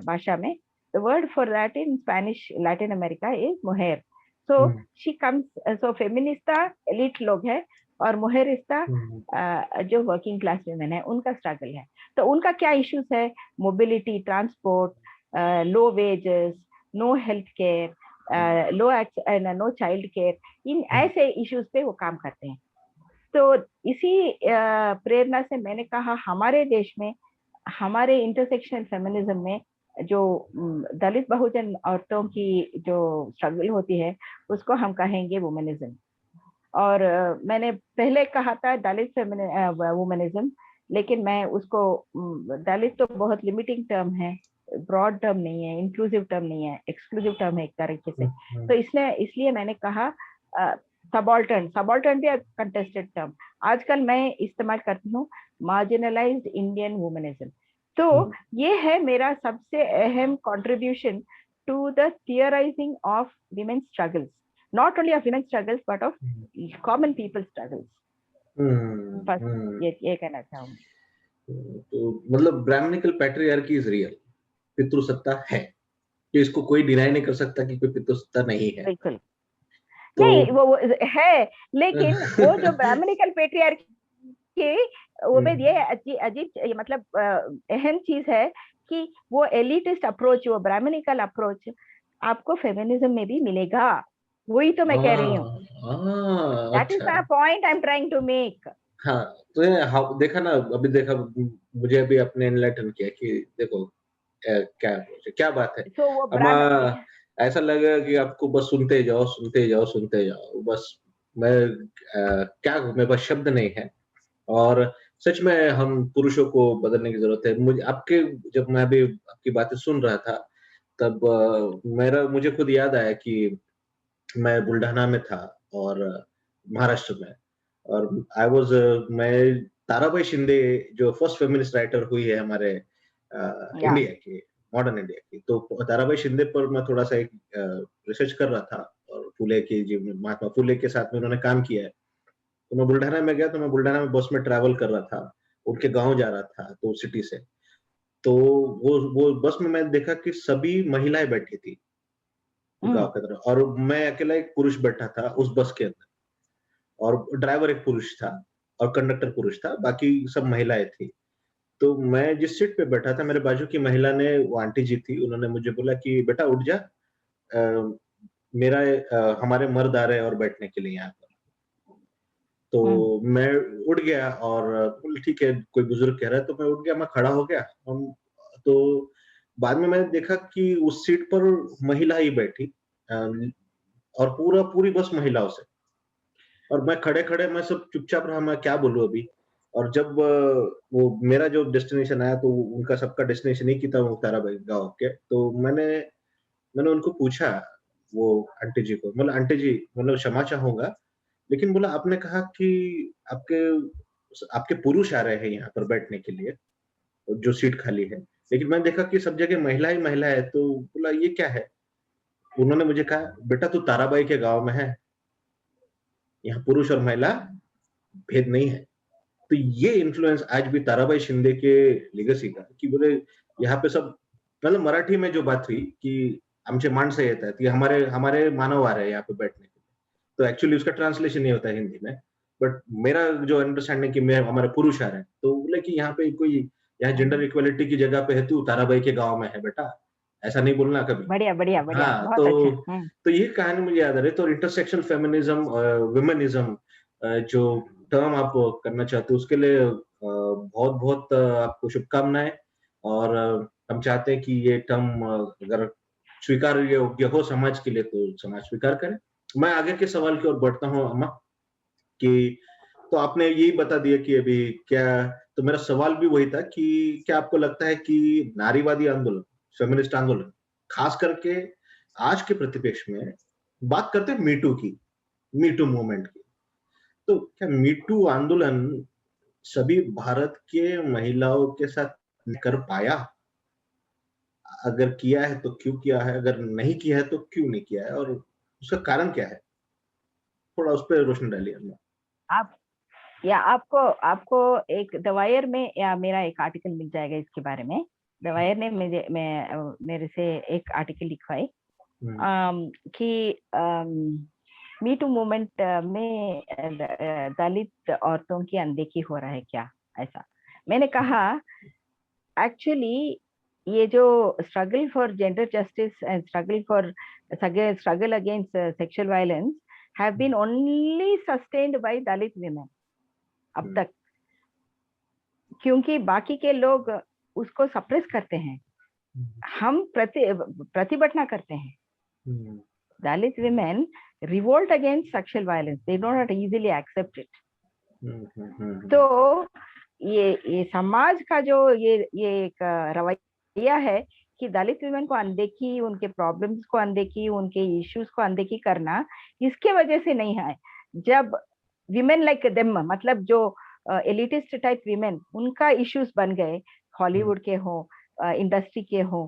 भाषा में. The word for that in Spanish Latin America is mujer. So she comes, so feminista elite लोग है और मुहेरिस्ता जो वर्किंग क्लास वुमेन है, उनका स्ट्रगल है. तो उनका क्या इश्यूज है? Mobility, transport, low wages, no health care, no child care, in ऐसे इश्यूज पे वो काम करते हैं. तो इसी प्रेरणा से मैंने कहा हमारे देश में, हमारे इंटरसेक्शनल फेमिनिज्म में जो दलित बहुजन औरतों की जो स्ट्रगल होती है उसको हम कहेंगे वुमनिज्म. और मैंने पहले कहा था दलित वुमनिज्म, लेकिन मैं उसको, दलित तो बहुत लिमिटिंग टर्म है, ब्रॉड टर्म नहीं है, इंक्लूसिव टर्म नहीं है, एक्सक्लूसिव टर्म है एक तरीके से. तो इसलिए मैंने कहा सबाल्टर्न भी कंटेस्टेड टर्म. आजकल मैं इस्तेमाल करती हूँ मार्जिनलाइज्ड इंडियन वुमनिज्म. तो ये है मेरा सबसे अहम contribution to the theorizing of women struggles, not only of women struggles but of common people struggles. बस ये कहना चाहूंगी. तो मतलब ब्राह्मणिकल पैट्रियार्की इज रियल, पितृसत्ता है, तो इसको कोई डिनाई नहीं कर सकता कि कोई पितृसत्ता नहीं है. बिल्कुल नहीं, वो है, लेकिन वो जो ब्राह्मणिकल पैट्रियार्की, वो में ये अजीब मतलब अहम चीज है कि वो एलिटिस्ट अप्रोच, वो ब्राह्मणिकल अप्रोच आपको फेमिनिज्म में भी मिलेगा. वही तो मैं कह रही हूँ. That is my point I am trying to make. हाँ, तो देखा ना, अभी देखा, मुझे अभी अपने एनलाइटन किया कि देखो क्या बात है. तो वो ऐसा लगेगा कि आपको बस सुनते जाओ, बस मैं क्या मेरे पास शब्द नहीं है। और सच में हम पुरुषों को बदलने की ज़रूरत है। मुझे आपके जब मैं अभी आपकी बातें सुन रहा था, तब मेरा मुझे खुद याद आया कि मैं बुल्ढाना में था और महाराष्ट्र में, और मैं ताराबाई शिंदे जो फर्स्ट फेमिनिस्ट राइटर हुई है हमारे या इंडिया की, मॉडर्न इंडिया की, तो ताराबाई शिंदे पर मैं थोड़ा-सा एक रिसर्च कर रहा था, और फुले की जीवन महात्मा फुले के साथ में उन्होंने काम किया है। तो मैं बुल्ढाना में गया, तो मैं बुल्ढाना में बस में ट्रैवल कर रहा था, उनके गाँव जा रहा था, तो सिटी से। तो वो बस में मैंने देखा कि सभी महिलाएँ बैठी थी, गाँव हम्म की तरफ, और मैं अकेला एक पुरुष बैठा था उस बस के अंदर, और ड्राइवर एक पुरुष था और कंडक्टर पुरुष था, बाकी सब महिलाएँ थी। तो मैं जिस सीट पे बैठा था, मेरे बाजू की महिला ने, वो आंटी जी थी, उन्होंने मुझे बोला कि बेटा उठ जा, हमारे मर्द आ रहे हैं और बैठने के लिए यहाँ पर। तो हम्म मैं उठ गया और बोला ठीक है, कोई बुजुर्ग कह रहा है, तो मैं उठ गया, मैं खड़ा हो गया। हम तो बाद में मैंने देखा कि उस सीट पर महिला ही बैठी, अ, और पूरी बस महिलाओं से, और मैं खड़े-खड़े मैं सब चुपचाप रहा, मैं क्या बोलूँ अभी? और जब वो मेरा जो डेस्टिनेशन आया, तो उनका सबका डेस्टिनेशन एक ही था, वो ताराबाई गाँव के। तो मैंने उनको पूछा, वो आंटी जी को, बोला आंटी जी, मतलब क्षमा चाहूँगा, लेकिन बोला आपने कहा कि आपके आपके पुरुष आ रहे हैं यहाँ पर बैठने के लिए, जो सीट खाली है। लेकिन मैंने देखा कि सब जगह महिला ही महिला है, तो बोला ये क्या है? उन्होंने मुझे कहा, बेटा तू ताराबाई के गाँव में है, यहाँ पुरुष और महिला भेद नहीं है। तो ये इन्फ्लुएंस आज भी ताराबाई शिंदे के लेगेसी का, की बोले यहाँ पे सब, मतलब मराठी में जो बात हुई कि आमचे माणसं येतायत, ये हमारे हमारे मानव आ रहे हैं यहाँ पे बैठने के लिए। तो एक्चुअली उसका ट्रांसलेशन ये होता है हिंदी में। बट मेरा जो अंडरस्टैंडिंग कि मैं हमारे पुरुष आ रहे हैं, तो बोले कि यहाँ पे कोई, यहाँ जेंडर इक्वालिटी की जगह पे है, तू ताराबाई के गाँव में है बेटा, ऐसा नहीं बोलना कभी। बढ़िया बढ़िया बढ़िया, हाँ, बहुत अच्छा। तो ये कहानी मुझे याद आ रही है। तो इंटरसेक्शनल फेमिनिज़्म, वुमेनिज़्म, जो टर्म आप करना चाहते हो, उसके लिए बहुत-बहुत आपको शुभकामनाएँ, और हम चाहते हैं कि ये टर्म अगर स्वीकार्य योग्य हो समाज के लिए, तो समाज स्वीकार करे। मैं आगे के सवाल की ओर बढ़ता हूँ अम्मा, कि तो आपने यही बता दिया कि अभी क्या, तो मेरा सवाल भी वही था कि क्या आपको लगता है कि नारीवादी आंदोलन, फेमिनिस्ट आंदोलन, खास करके आज के परिप्रेक्ष्य में, बात करते हैं मी टू की, मी टू मूवमेंट की, तो क्या मी टू आंदोलन सभी भारत के महिलाओं के साथ कर पाया? अगर किया है तो क्यों किया है? अगर नहीं किया है तो क्यों नहीं किया है? और उसका कारण क्या है? थोड़ा उस पे रोशनी डालिए अम्मा। आप या आपको आपको एक द वायर में या मेरा एक आर्टिकल मिल जाएगा इसके बारे में। द वायर ने मेरे से एक आर्टिकल लिखवाई, हुँ, कि मी टू मूवमेंट में दलित औरतों की अनदेखी हो रहा है क्या, ऐसा। मैंने कहा एक्चुअली ये जो struggle for gender justice and struggle against sexual violence have been only sustained by Dalit women अब हुँ, तक, क्योंकि बाकी के लोग उसको सप्रेस करते हैं, हुँ, हम प्रतिभटना करते हैं। हुँ, Dalit women revolt against sexual violence, they do not easily accept it. हुँ, हुँ, हुँ, हुँ, तो ये समाज का जो ये एक रवैया है कि दलित वुमेन को अनदेखी, उनके प्रॉब्लम्स को अनदेखी, उनके इश्यूज को अनदेखी करना इसके वजह से नहीं है। जब विमेन लाइक देम, मतलब जो एलिटिस्ट टाइप विमेन, उनका इश्यूज बन गए, हुँ, हॉलीवुड के हो, इंडस्ट्री के हो,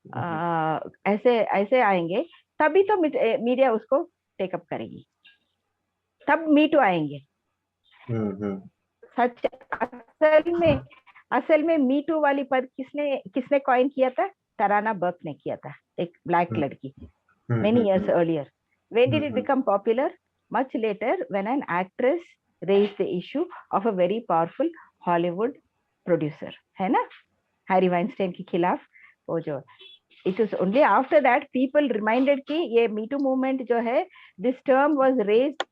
हुँ, ऐसे ऐसे आएंगे, तभी तो मीडिया उसको टेकअप करेगी, तब मीटू आएंगे। हुँ, हुँ, सच, असल में मी टू वाली पद किसने किसने कॉइन किया था? तराना बर्क ने किया था, एक ब्लैक हुँ, लड़की, हुँ, many hmm, years hmm, earlier. When did hmm, it hmm, become popular? Much later, when an actress raised the issue of a very powerful Hollywood producer, है ना, हैरी वाइनस्टाइन के खिलाफ। वो जो it was only after that people reminded कि ये Me Too movement जो है, this term was raised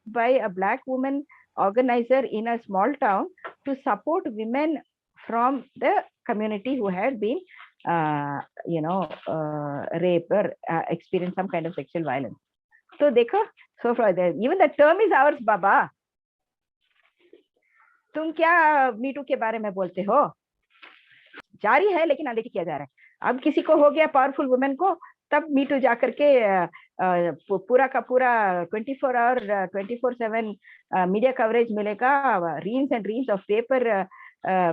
by a black woman organizer in a small town to support women from the community who had been raped or experienced some kind of sexual violence. तो देखो, so far even the term is ours बाबा। तुम क्या me too के बारे में बोलते हो? जारी है लेकिन अनदेखी किया जा रहा है। अब किसी को हो गया पावरफुल वुमेन को, तब मीटू जाकर के पूरा का पूरा 24 आवर 24/7 मीडिया कवरेज मिलेगा। Reels and reels of paper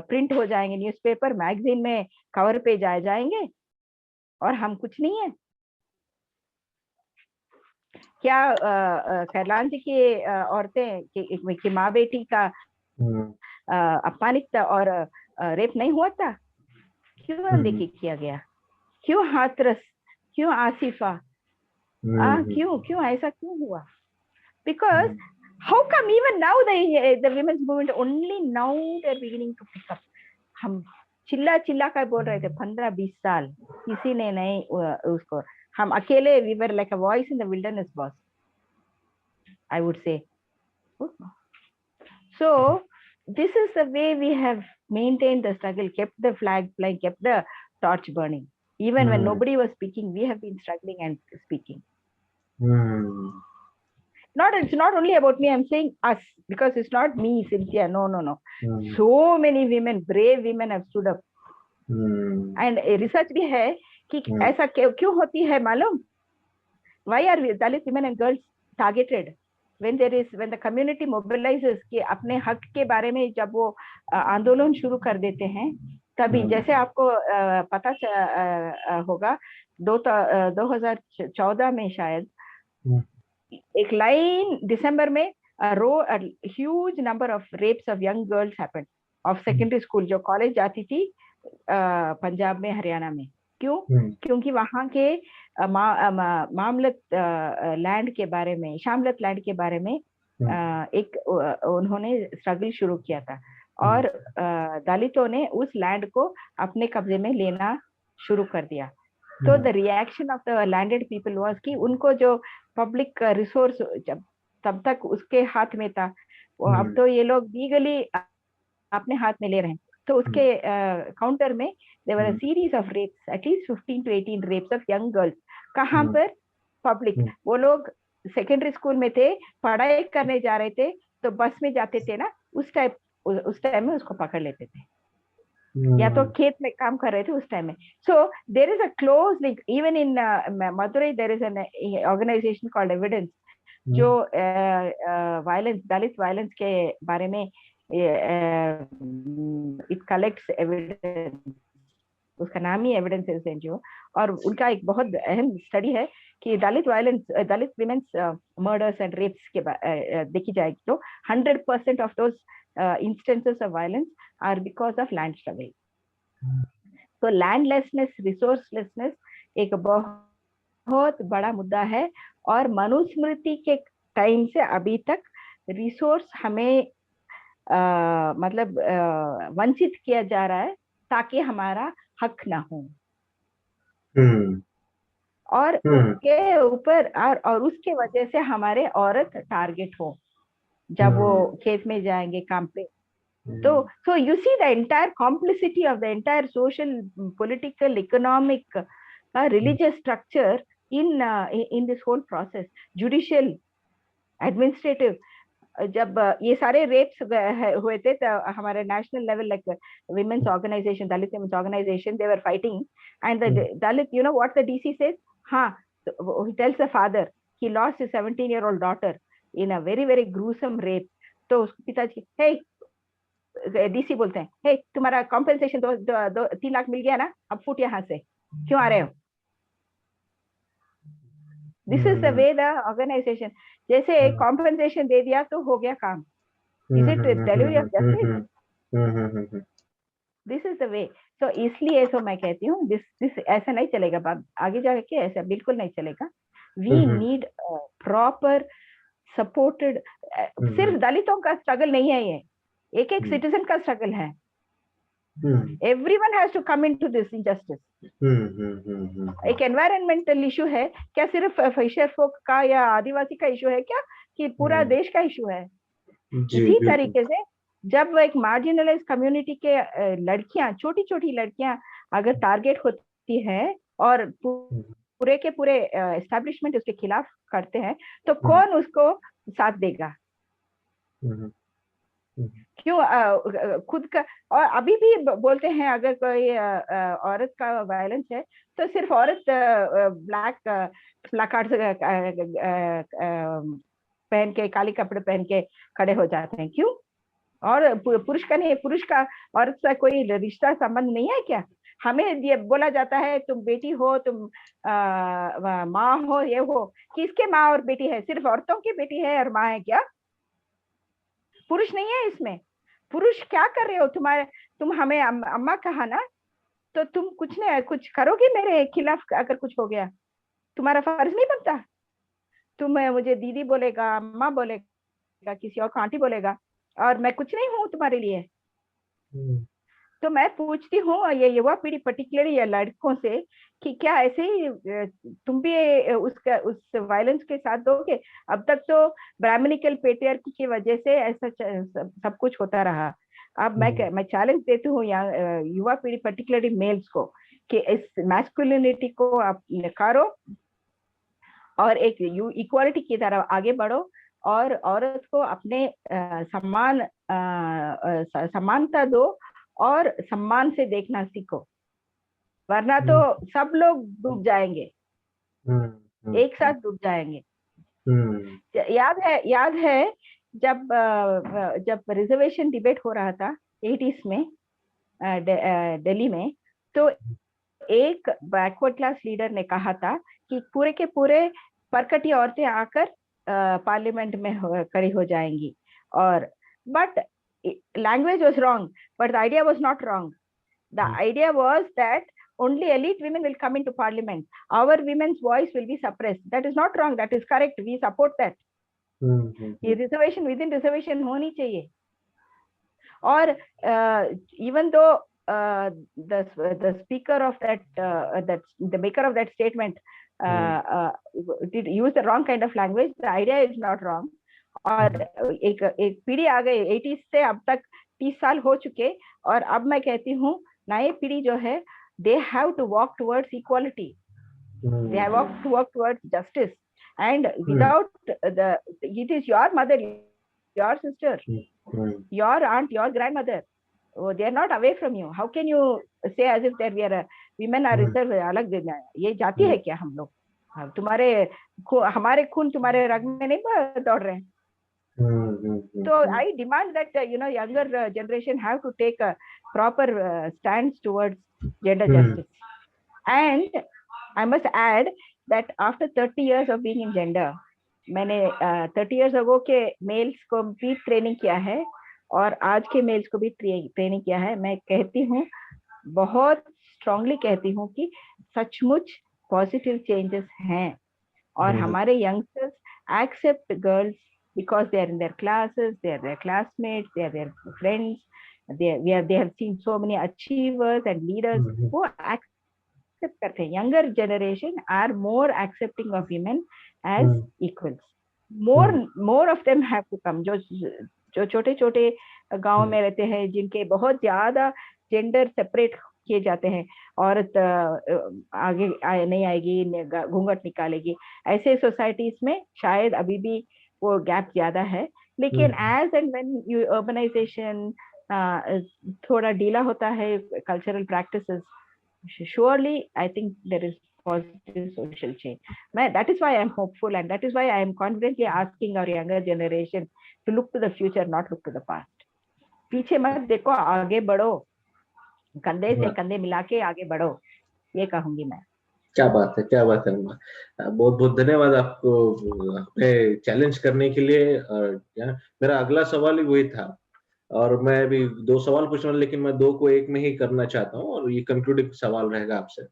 print हो जाएंगे, न्यूज़पेपर मैगजीन में कवर पे जाएंगे, और हम कुछ नहीं है क्या? कैरलान की औरतें की माँ बेटी का अपमानित और रेप नहीं हुआ था? क्यों अनदेखी किया गया? क्यों हाथरस? क्यों आसिफा? क्यों क्यों ऐसा क्यों हुआ? Because how come even now the women's movement only now they're beginning to pick up? हम चिल्ला चिल्ला कर बोल रहे थे 15-20 साल, किसी ने नहीं उसको, हम अकेले, we were like a voice in the wilderness, boss, I would say. So this is the way we have maintained the struggle, kept the flag flying, kept the torch burning. Even when nobody was speaking, we have been struggling and speaking. It's not only about me, I'm saying us, because it's not me, Cynthia, no. So many women, brave women have stood up. And research भी है कि ऐसा क्यों होती है मालूम? Why are Dalit women and girls targeted? When the community mobilizes कि अपने हक के बारे में जब वो आंदोलन शुरू कर देते हैं, तभी जैसे आपको पता होगा 2014 में शायद एक लाइन दिसंबर में a huge number of rapes of young girls happened of secondary school, जो कॉलेज जाती थी पंजाब में, हरियाणा में। क्यों? क्योंकि वहां के मामलत लैंड के बारे में, शामलत लैंड के बारे में एक उन्होंने स्ट्रगल शुरू किया था, और दलितों ने उस लैंड को अपने कब्जे में लेना शुरू कर दिया। तो the reaction of the landed people was कि उनको जो पब्लिक रिसोर्स जब तब तक उसके हाथ में था, वो अब तो ये लोग लीगली अपने हाथ में ले रहे हैं। तो उसके काउंटर में there were a series of rapes, at least 15 to 18 rapes of young girls. कहाँ पर? पब्लिक। वो लोग सेकेंडरी स्कूल में थे, पढ़ाई करने जा रहे थे, तो बस में जाते थे ना, उस टाइम में उसको पकड़ लेते थे, या तो खेत में काम कर रहे थे उस टाइम में। So there is a close link. Even in Madurai there is an organization called Evidence, जो वायलेंस, दलित वायलेंस के बारे में इट कलेक्ट्स एविडेंस, उसका नाम ही एविडेंस एनजीओ। और उनका एक बहुत अहम स्टडी है कि Dalit women's murders and rapes के देखी जाएगी तो 100% of those instances of violence are because of land struggle. तो लैंडलेसनेस, रिसोर्सलेसनेस एक बहुत बड़ा मुद्दा है, और मनुस्मृति के टाइम से अभी तक रिसोर्स हमें मतलब वंचित किया जा रहा है ताकि हमारा हक ना हो, और उसके ऊपर और उसके वजह से हमारे औरत टारगेट हो जब वो खेत में जाएंगे काम पे। तो so you see the entire complicity of the entire social, political, economic, religious structure in this whole process, judicial, administrative। जब ये सारे रेप्स हुए थे तो हमारे national level like women's organization, Dalit women's organization, they were fighting, and the Dalit, you know what the DC says? He tells the father he lost his 17-year-old daughter in a very very gruesome rape। तो उसके पिताजी, hey, DC बोलते हैं, हे तुम्हारा compensation 3 lakh मिल गया ना, अब foot यहाँ से, क्यों आ रहे हो? This is the way the organization, जैसे कॉम्पेंसेशन दे दिया तो हो गया काम। Is it delivery of justice? This is the way. तो इसलिए तो मैं कहती हूँ दिस ऐसा नहीं चलेगा, आगे जाके ऐसा बिल्कुल नहीं चलेगा। वी नीड प्रॉपर सपोर्टेड, सिर्फ दलितों का स्ट्रगल नहीं है ये, एक सिटीजन का स्ट्रगल है। Everyone has to come into this injustice। एक एनवायरमेंटल इशू है क्या, सिर्फ फिशर फोक का या आदिवासी का इशू है क्या, कि पूरा देश का इशू है? इसी तरीके से जब एक मार्जिनलाइज कम्युनिटी के लड़कियां, छोटी छोटी लड़कियां अगर टारगेट होती है और पूरे के पूरे एस्टैब्लिशमेंट उसके खिलाफ करते हैं, तो हम्म, कौन उसको साथ देगा? हम्म, हम्म, क्यों खुद का। और अभी भी बोलते हैं अगर कोई औरत का वायलेंस है तो सिर्फ औरत ब्लैक प्लाकार्ड पहन के, काले कपड़े पहन के खड़े हो जाते हैं, क्यों? और पुरुष का नहीं, पुरुष का औरत से कोई रिश्ता संबंध नहीं है क्या? हमें ये बोला जाता है तुम बेटी हो, तुम माँ हो, ये हो। किसके माँ और बेटी है? सिर्फ औरतों की बेटी है और माँ है क्या? पुरुष नहीं है इसमें? पुरुष क्या कर रहे हो? तुम हमें अम्मा कहा ना, तो तुम कुछ नहीं, कुछ करोगे मेरे खिलाफ अगर कुछ हो गया? तुम्हारा फर्ज नहीं बनता? तुम मुझे दीदी बोलेगा, अम्मा बोलेगा, किसी और को आंटी बोलेगा, और मैं कुछ नहीं हूँ तुम्हारे लिए? हम्म, तो मैं पूछती हूँ ये युवा पीढ़ी पर्टिकुलरली या लड़कों से कि क्या ऐसे ही तुम भी उसका उस वायलेंस के साथ दोगे? अब तक तो ब्राह्मणिकल पेट्रियार्की की वजह से ऐसा सब कुछ होता रहा। अब मैं चैलेंज देती हूँ युवा पीढ़ी पर्टिकुलरली मेल्स को कि इस मैस्कुलिनिटी को आप नकारो और एक इक्वालिटी की तरफ आगे बढ़ो, और औरत को अपने समानता दो और सम्मान से देखना सीखो, वरना तो हम्म, सब लोग डूब जाएंगे, हम्म, एक साथ डूब जाएंगे। हम्म, याद है जब रिजर्वेशन डिबेट हो रहा था 80s में दिल्ली में, तो एक बैकवर्ड क्लास लीडर ने कहा था कि पूरे के पूरे परकटी औरतें आकर पार्लियामेंट में खड़ी हो जाएंगी, और but language was wrong, but the idea was not wrong. The idea was that only elite women will come into parliament. Our women's voice will be suppressed. That is not wrong. That is correct. We support that. ये reservation with in reservation होनी चाहिए. और even though the speaker of the maker of that statement did use the wrong kind of language, the idea is not wrong. और एक पीढ़ी आ गई 80s से अब तक 30 साल हो चुके, और अब मैं कहती हूँ नई पीढ़ी जो है, they have to walk towards equality. They have to walk towards justice. And without it is your mother, your sister, your aunt, your grandmother. Oh, they are not away from you. How can you say as if that we are women are reserved? अलग देना है, ये जाति है क्या हम लोग? हमारे खून तुम्हारे रग में नहीं दौड़ रहे हैं? So I demand that younger generation have to take a proper stance towards gender justice. And I must add that after 30 years of being in gender, मैंने 30 years ago के मेल्स को भी ट्रेनिंग किया है और आज के मेल्स को भी ट्रेनिंग किया है. मैं कहती हूँ, बहुत स्ट्रांगली कहती हूँ कि सचमुच पॉजिटिव चेंजेस हैं, और हमारे youngsters accept girls because they are in their classes, they are their classmates, they are their friends, they have seen so many achievers and leaders who accept करते हैं. Younger generation are more accepting of women as equals. More of them have to come. जो छोटे छोटे गांव में रहते हैं, जिनके बहुत ज्यादा जेंडर सेपरेट किए जाते हैं, औरत आगे नहीं आएगी, घूंघट निकालेगी, ऐसे सोसाइटीज में शायद अभी भी वो गैप ज्यादा है. लेकिन एज एंड व्हेन अर्बनाइजेशन थोड़ा ढीला होता है, cultural practices, surely I think there is positive social change. That is why I am hopeful, and that is why I am confidently asking our younger generation to look to the future, not look to the past. पीछे मत देखो, आगे बढ़ो, कंधे से कंधे मिला के आगे बढ़ो, ये कहूंगी मैं. क्या बात है, क्या बात है. बहुत बहुत धन्यवाद आपको हमें चैलेंज करने के लिए. मेरा अगला सवाल ही वही था, और मैं भी 2 सवाल पूछूंगा, लेकिन मैं 2 को 1 में ही करना चाहता हूँ, और ये कंक्लूडिंग सवाल रहेगा आपसे.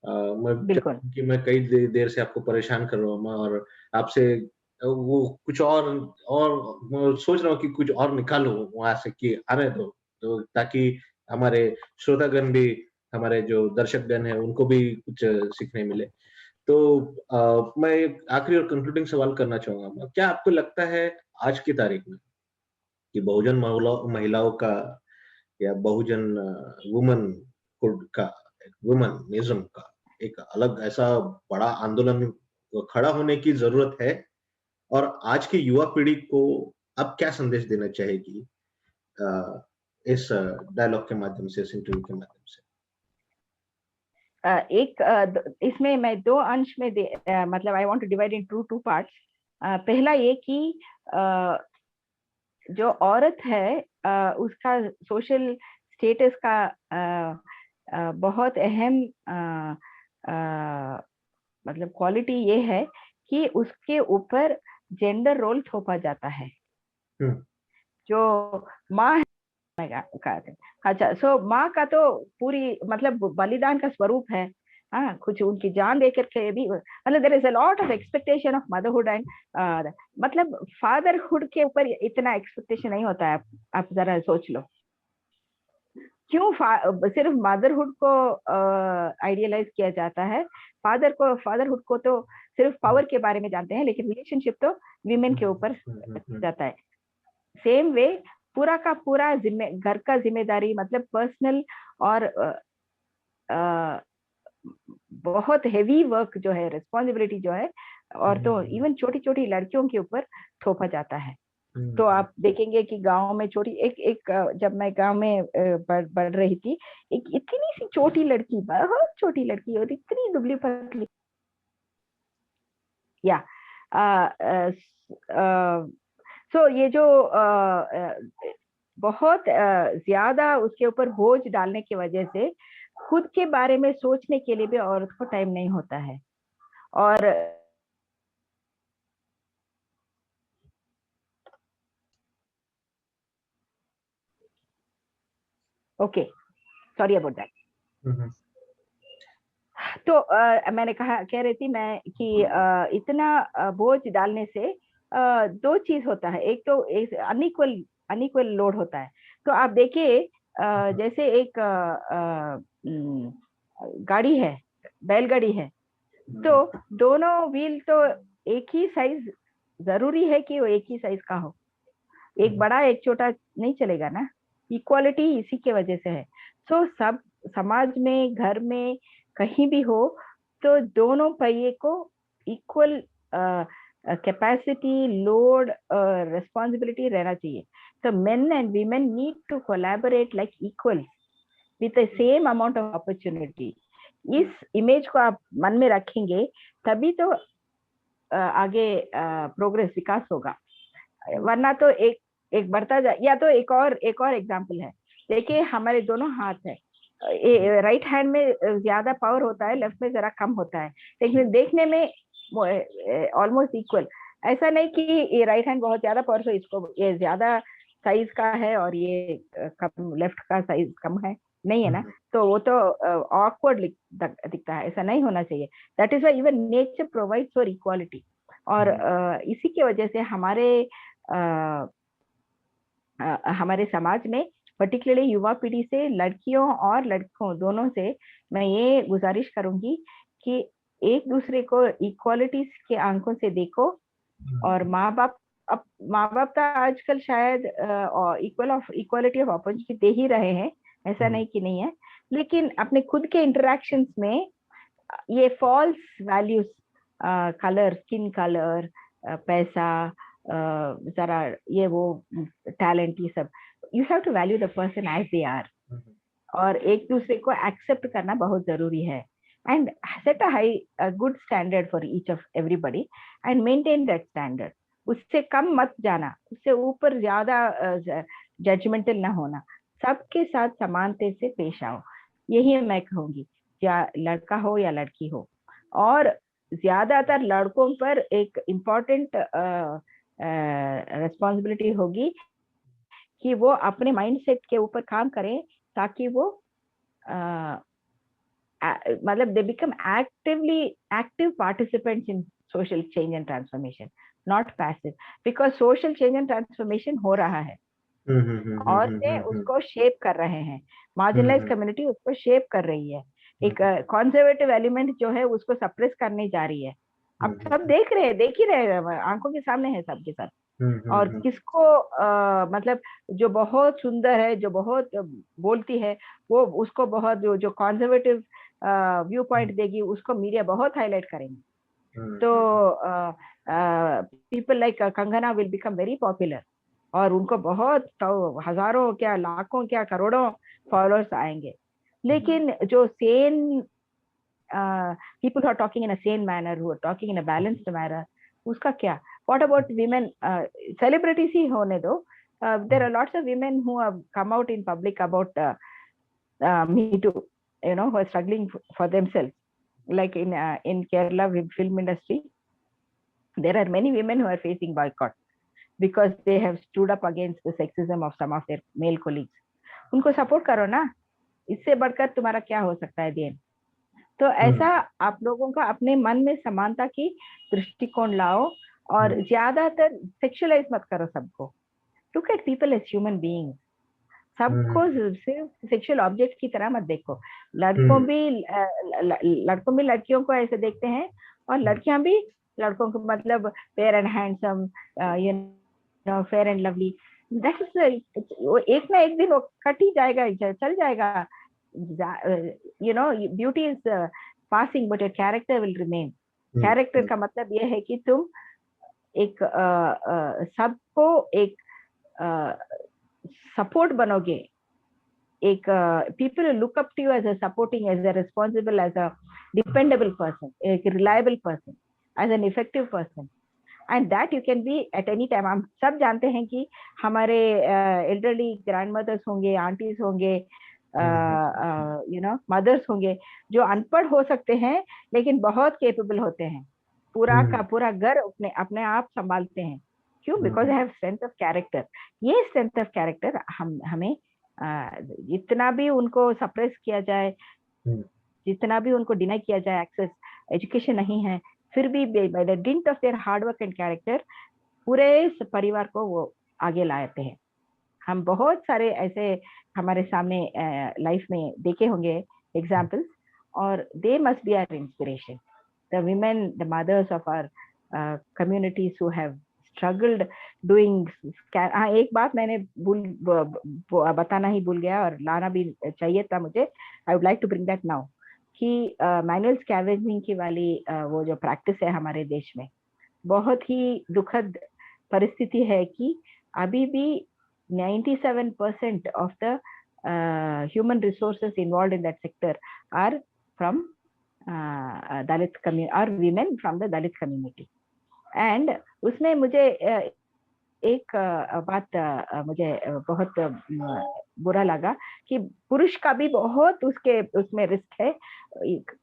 बिल्कुल. मैं कई देर से आपको परेशान कर रहा हूँ, और आपसे वो कुछ और मैं सोच रहा हूँ कि कुछ और निकालूं वहां से, कि आने दो, तो ताकि हमारे श्रोतागण भी, हमारे जो दर्शकगण हैं, उनको भी कुछ सीखने मिले. तो मैं एक आखिरी और कंक्लूडिंग सवाल करना चाहूंगा. क्या आपको लगता है आज की तारीख में कि बहुजन महिलाओं का, या बहुजन वुमन का, वुमनिज्म का एक अलग ऐसा बड़ा आंदोलन खड़ा होने की ज़रूरत है और आज की युवा पीढ़ी को आप क्या संदेश देना चाहेगी इस डायलॉग के माध्यम से, इस इंटरव्यू के माध्यम से? इसमें मैं दो अंश में मतलब I want to divide in two parts. पहला ये कि जो औरत है उसका सोशल स्टेटस का बहुत अहम मतलब क्वालिटी ये है कि उसके ऊपर जेंडर रोल थोपा जाता है। जो माँ अच्छा, सो माँ का तो पूरी मतलब बलिदान का स्वरूप है। हाँ, कुछ उनकी जान देकर के भी मतलब there is a lot of expectation of motherhood and मतलब फादरहुड के ऊपर इतना एक्सपेक्टेशन नहीं होता है। आप जरा सोच लो क्यों सिर्फ मदरहुड को आइडियलाइज किया जाता है। फादरहुड को तो सिर्फ पावर के बारे में जानते हैं, लेकिन रिलेशनशिप तो वीमेन के ऊपर जाता है। सेम वे पूरा का पूरा घर का जिम्मेदारी मतलब पर्सनल और बहुत हेवी वर्क जो है, रिस्पॉन्सिबिलिटी जो है, और तो इवन छोटी छोटी लड़कियों के ऊपर थोपा जाता है। तो आप देखेंगे कि गांव में छोटी एक जब मैं गांव में बढ़ रही थी, एक इतनी सी छोटी लड़की, बहुत छोटी लड़की और इतनी दुबली पतली, या सो ये जो बहुत ज्यादा उसके ऊपर बोझ डालने की वजह से खुद के बारे में सोचने के लिए भी औरत को टाइम नहीं होता है। और ओके, सॉरी अबाउट दैट। तो मैंने कह रही थी मैं कि इतना बोझ डालने से दो चीज होता है। एक तो अनइक्वल लोड होता है। तो आप देखिए जैसे एक गाड़ी है, बैलगाड़ी है, तो दोनों व्हील तो एक ही साइज, जरूरी है कि वो एक ही साइज का हो। एक बड़ा एक छोटा नहीं चलेगा ना। इक्वालिटी इसी के वजह से है। सो सब समाज में, घर में, कहीं भी हो तो दोनों पहिए को इक्वल कैपेसिटी, लोड, रिस्पॉन्सिबिलिटी रहना चाहिए। तो men and women need to collaborate like equal with the same amount of opportunity. इस इमेज को आप मन में रखेंगे तभी तो आगे प्रोग्रेस, विकास होगा। वरना तो एक बढ़ता जाए। या तो एक और एग्जांपल है, देखिए हमारे दोनों हाथ है, राइट हैंड में ज्यादा पावर होता है, लेफ्ट में जरा कम होता है, लेकिन देखने में ऑलमोस्ट इक्वल। ऐसा नहीं कि ये राइट हैंड बहुत ज्यादा पावर, इसको ये ज्यादा साइज का है और ये कम, लेफ्ट का साइज कम है, नहीं है ना। तो वो तो ऑकवर्ड दिखता है, ऐसा नहीं होना चाहिए। That is why even nature provides for equality. और इसी की वजह से हमारे समाज में, पर्टिकुलरली युवा पीढ़ी से, लड़कियों और लड़कों दोनों से मैं ये गुजारिश करूंगी कि एक दूसरे को इक्वालिटी के आंखों से देखो। और माँ बाप तो आजकल शायद इक्वालिटी ऑफ अपॉर्चुनिटी दे ही रहे हैं, ऐसा नहीं कि नहीं है, लेकिन अपने खुद के इंटरेक्शंस में ये false values, colour, skin colour, पैसा, जरा ये वो टैलेंट, ये सब, you have to value the person as they are. और एक दूसरे को एक्सेप्ट करना बहुत जरूरी है। And set a high good standard for each of everybody and maintain that standard. उससे कम मत जाना, उससे ऊपर ज्यादा जजमेंटल ना होना। सबके साथ समानते से पेश आओ, यही मैं कहूंगी, या लड़का हो या लड़की हो। और ज्यादातर लड़कों पर एक इम्पोर्टेंट रिस्पॉन्सिबिलिटी होगी कि वो अपने माइंडसेट के ऊपर काम करें, ताकि वो मतलब they become active participants in social change and transformation, not passive. Because social change and transformation हो रहा है, औरतें उसको शेप कर रहे हैं, मार्जिनलाइज कम्युनिटी उसको शेप कर रही है। एक कॉन्जर्वेटिव एलिमेंट जो है उसको सप्रेस करने जा रही है। अब सब देख ही रहे हैं, आंखों के सामने है सबके साथ। और किसको मतलब जो बहुत सुंदर है, जो बहुत बोलती है, वो उसको बहुत जो कॉन्जर्वेटिव व्यू पॉइंट देगी, उसको मीडिया बहुत हाईलाइट करेंगे. तो people like Kangana will become very popular, और उनको बहुत हजारों क्या लाखों क्या करोड़ों फॉलोअर्स आएंगे. लेकिन जो Sen people who are talking in a sane manner, who are talking in a balanced manner, उसका क्या? What about women? Celebrities ही होने दो. There are lots of women who have come out in public about Me Too, who are struggling for themselves. Like in Kerala film industry, there are many women who are facing boycott because they have stood up against the sexism of some of their male colleagues. उनको support करो ना, इससे बढ़कर तुम्हारा क्या हो सकता है देन. तो ऐसा आप लोगों का अपने मन में समानता की दृष्टिकोण लाओ, और ज्यादातर सेक्सुअलाइज मत करो सबको. Look at people as human being. सबको सिर्फ सेक्सुअल ऑब्जेक्ट की तरह मत देखो. लड़कों भी लड़कियों को ऐसे देखते हैं, और लड़कियां भी लड़कों को, मतलब fair and handsome, fair and lovely. That is एक ना एक दिन वो कट ही जाएगा, चल जाएगा. Beauty is passing but your character will remain. Character का मतलब ये है कि तुम एक सबको एक सपोर्ट बनोगे. एक people look up to you as a supporting, as a responsible, as a dependable person, एक reliable person, as an effective person. And that you can be at any time. हम सब जानते हैं कि हमारे एल्डरली ग्रैंड मदर्स होंगे, aunties होंगे, mothers होंगे, जो अनपढ़ हो सकते हैं लेकिन बहुत केपेबल होते हैं. पूरा का पूरा घर अपने आप संभालते हैं. क्यों? Because I have strength of character. ये स्ट्रेंथ ऑफ कैरेक्टर हमें जितना भी उनको सप्रेस किया जाए, जितना भी उनको डिनाई किया जाए, एक्सेस एजुकेशन नहीं है, फिर भी by the didn't of their hard work and character पूरे परिवार को वो आगे लाते हैं. हम बहुत सारे ऐसे हमारे सामने लाइफ में देखे होंगे एग्जाम्पल्स, और they must be our inspiration. The women, the mothers of our communities who have struggled doing. एक बात मैंने बताना ही भूल गया, और लाना भी चाहिए था मुझे. I would like to bring that now, कि मैनुअल स्कैवेंजिंग की वाली वो जो प्रैक्टिस है हमारे देश में, बहुत ही दुखद परिस्थिति है कि अभी भी 97% of the human resources involved in that sector are from Dalit community, or women from the Dalit community. And उसमें मुझे एक बात मुझे बहुत बुरा लगा कि पुरुष का भी बहुत उसमें रिस्क है.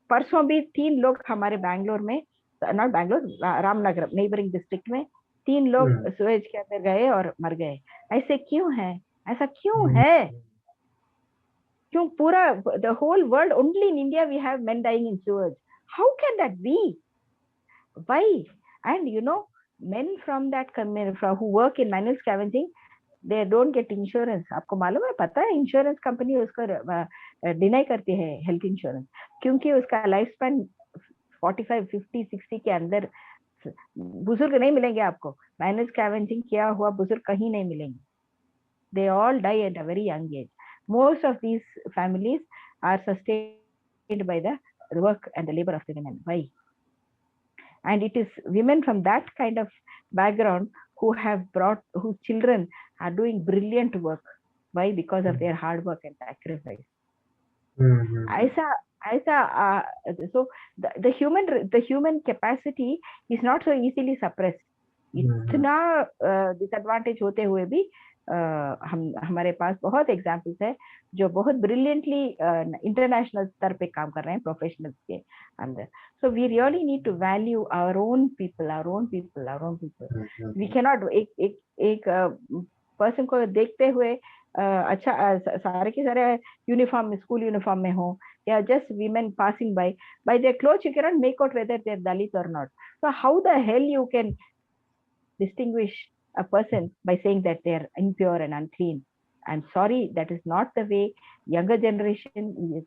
परसों भी 3 लोग हमारे बैंगलोर में, not Bangalore, Ramnagar neighbouring district में 3 लोग सुएज के अंदर गए और मर गए. ऐसे क्यों है? ऐसा क्यों है? क्यों पूरा the whole world, only in India we have men dying in sewage? How can that be? Why? And men from that community who work in manual scavenging, they don't get insurance. आपको मालूम है, पता है, insurance company उसको deny करती है health insurance, क्योंकि उसका लाइफ स्पैन 45, 50, 60 के अंदर. बुजुर्ग नहीं मिलेंगे आपको. मैनुअल स्कैवेंजिंग किया हुआ बुजुर्ग कहीं नहीं मिलेंगे. They all die at a very young age. Most of these families are sustained by the work and the labor of the women. Why? And it is women from that kind of background whose children are doing brilliant work. Why? Because of their hard work and sacrifice. So the human capacity is not so easily suppressed. इतना disadvantage होते हुए भी हमारे पास बहुत examples है जो बहुत brilliantly international स्तर पे काम कर रहे हैं प्रोफेशनल्स के अंदर. So we really need to value our own people. We cannot एक पर्सन को देखते हुए अच्छा सारे के सारे यूनिफॉर्म में, स्कूल यूनिफॉर्म में हो, या just women passing by their clothes, you cannot make out whether they are Dalit और not. So how the hell you can distinguish a person by saying that they are impure and unclean? I'm sorry, that is not the way. Younger generation is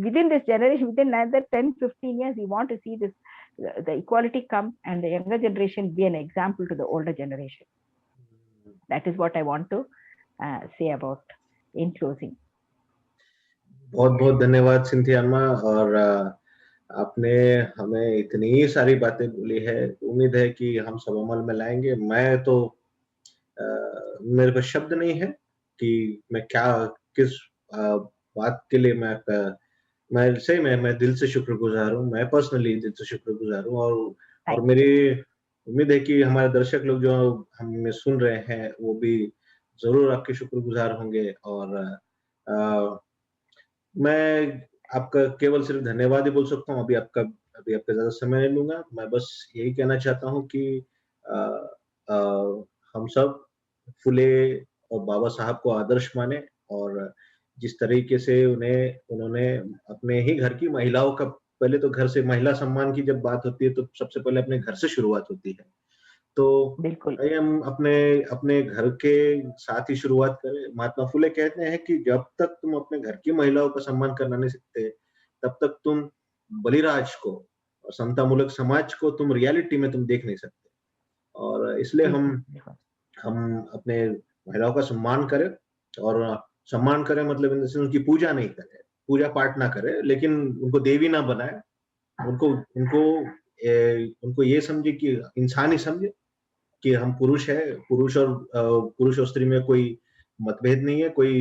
within this generation, within another 10-15 years, we want to see this the equality come, and the younger generation be an example to the older generation. That is what I want to say about in closing. बहुत-बहुत धन्यवाद Cynthia अम्मा और आपने हमें इतनी सारी बातें बोली है। उम्मीद है कि हम सब अमल में लाएँगे। मैं तो मेरे पास शब्द नहीं है कि मैं क्या किस अ, बात के लिए मैं सही में मैं दिल से शुक्रगुज़ार हूँ। मैं पर्सनली दिल से शुक्रगुज़ार हूँ और थैंक मेरी यू। उम्मीद है कि हमारे दर्शक लोग जो हमें सुन रहे हैं, वो भी ज़रूर आपके शुक्रगुज़ार होंगे और अ, मैं आपका केवल सिर्फ़ धन्यवाद ही बोल सकता हूँ। अभी आपका ज़्यादा समय नहीं लूँगा। मैं बस यही कहना चाहता हूँ कि अ अ, हम सब फुले और बाबा साहब को आदर्श मानें और जिस तरीके से उन्होंने अपने ही घर की महिलाओं का पहले तो घर से महिला सम्मान की जब बात होती है, तो सबसे पहले अपने घर से शुरुआत होती है। तो बिल्कुल, आइए हम अपने अपने घर के साथ ही शुरुआत करें। महात्मा फुले कहते हैं कि जब तक तुम अपने घर की महिलाओं का सम्मान करना नहीं सीखते, तब तक तुम बलिराज को और समतामूलक समाज को तुम रियलिटी में तुम देख नहीं सकते। और इसलिए हम बिल्कुल, बिल्कुल। हम अपने महिलाओं का सम्मान करें और सम्मान करें मतलब इन द सेंस उनकी पूजा नहीं करें, पूजा-पाठ ना करें, लेकिन उनको देवी ना बनाएँ। उनको उनको उनको ये समझे कि इंसान ही समझे कि हम पुरुष हैं, पुरुष और स्त्री में कोई मतभेद नहीं है, कोई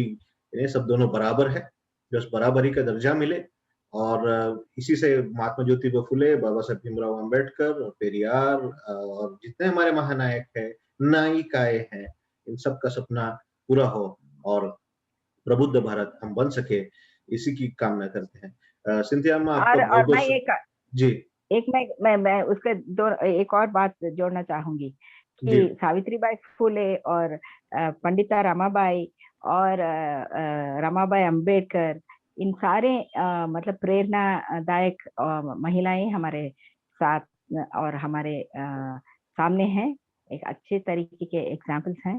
ये सब दोनों बराबर है, बस बराबरी का दर्जा मिले और इसी से महात्मा ज्योतिबा फुले, बाबा साहेब भीमराव अम्बेडकर, पेरियार और जितने हमारे महानायक हैं, नायिकाएँ हैं, इन सब का सपना पूरा हो और प्रबुद्ध भारत हम बन सके, इसी की कामना करते हैं। सिंथिया अम्मा आपका और बहुत-बहुत मैं शु एक जी, एक मैं उसके दो एक और बात जोड़ना चाहूँगी जी, कि सावित्रीबाई फुले और पंडिता रमाबाई और रमाबाई अम्बेडकर इन सारे मतलब प्रेरणादायक महिलाएं हमारे साथ और हमारे सामने हैं। एक अच्छे तरीके के एग्जाम्पल्स हैं।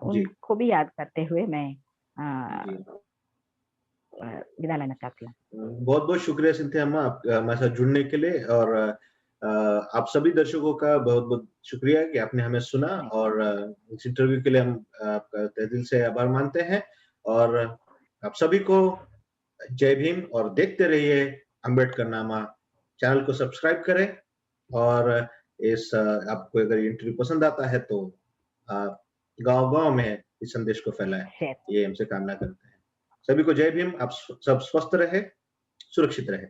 जी, उनको भी याद करते हुए मैं जी। विदा लेना चाहती हूँ। बहुत-बहुत शुक्रिया सिंथिया अम्मा हमारे साथ जुड़ने के लिए और आप सभी दर्शकों का बहुत-बहुत शुक्रिया कि आपने हमें सुना थैंक और इस इंटरव्यू के लिए हम आपका तहे दिल से आभार मानते हैं और आप सभी को जय भीम और देखते रहिए अम्बेडकरनामा। चैनल को सब्सक्राइब करें और आपको अगर ये इंटरव्यू पसंद आता है तो आप गाँव-गाँव में इस संदेश को फैलाएँ। शेयर। ये हमसे कामना करते हैं। सभी को जय भीम। आप सब स्वस्थ रहें, सुरक्षित रहें।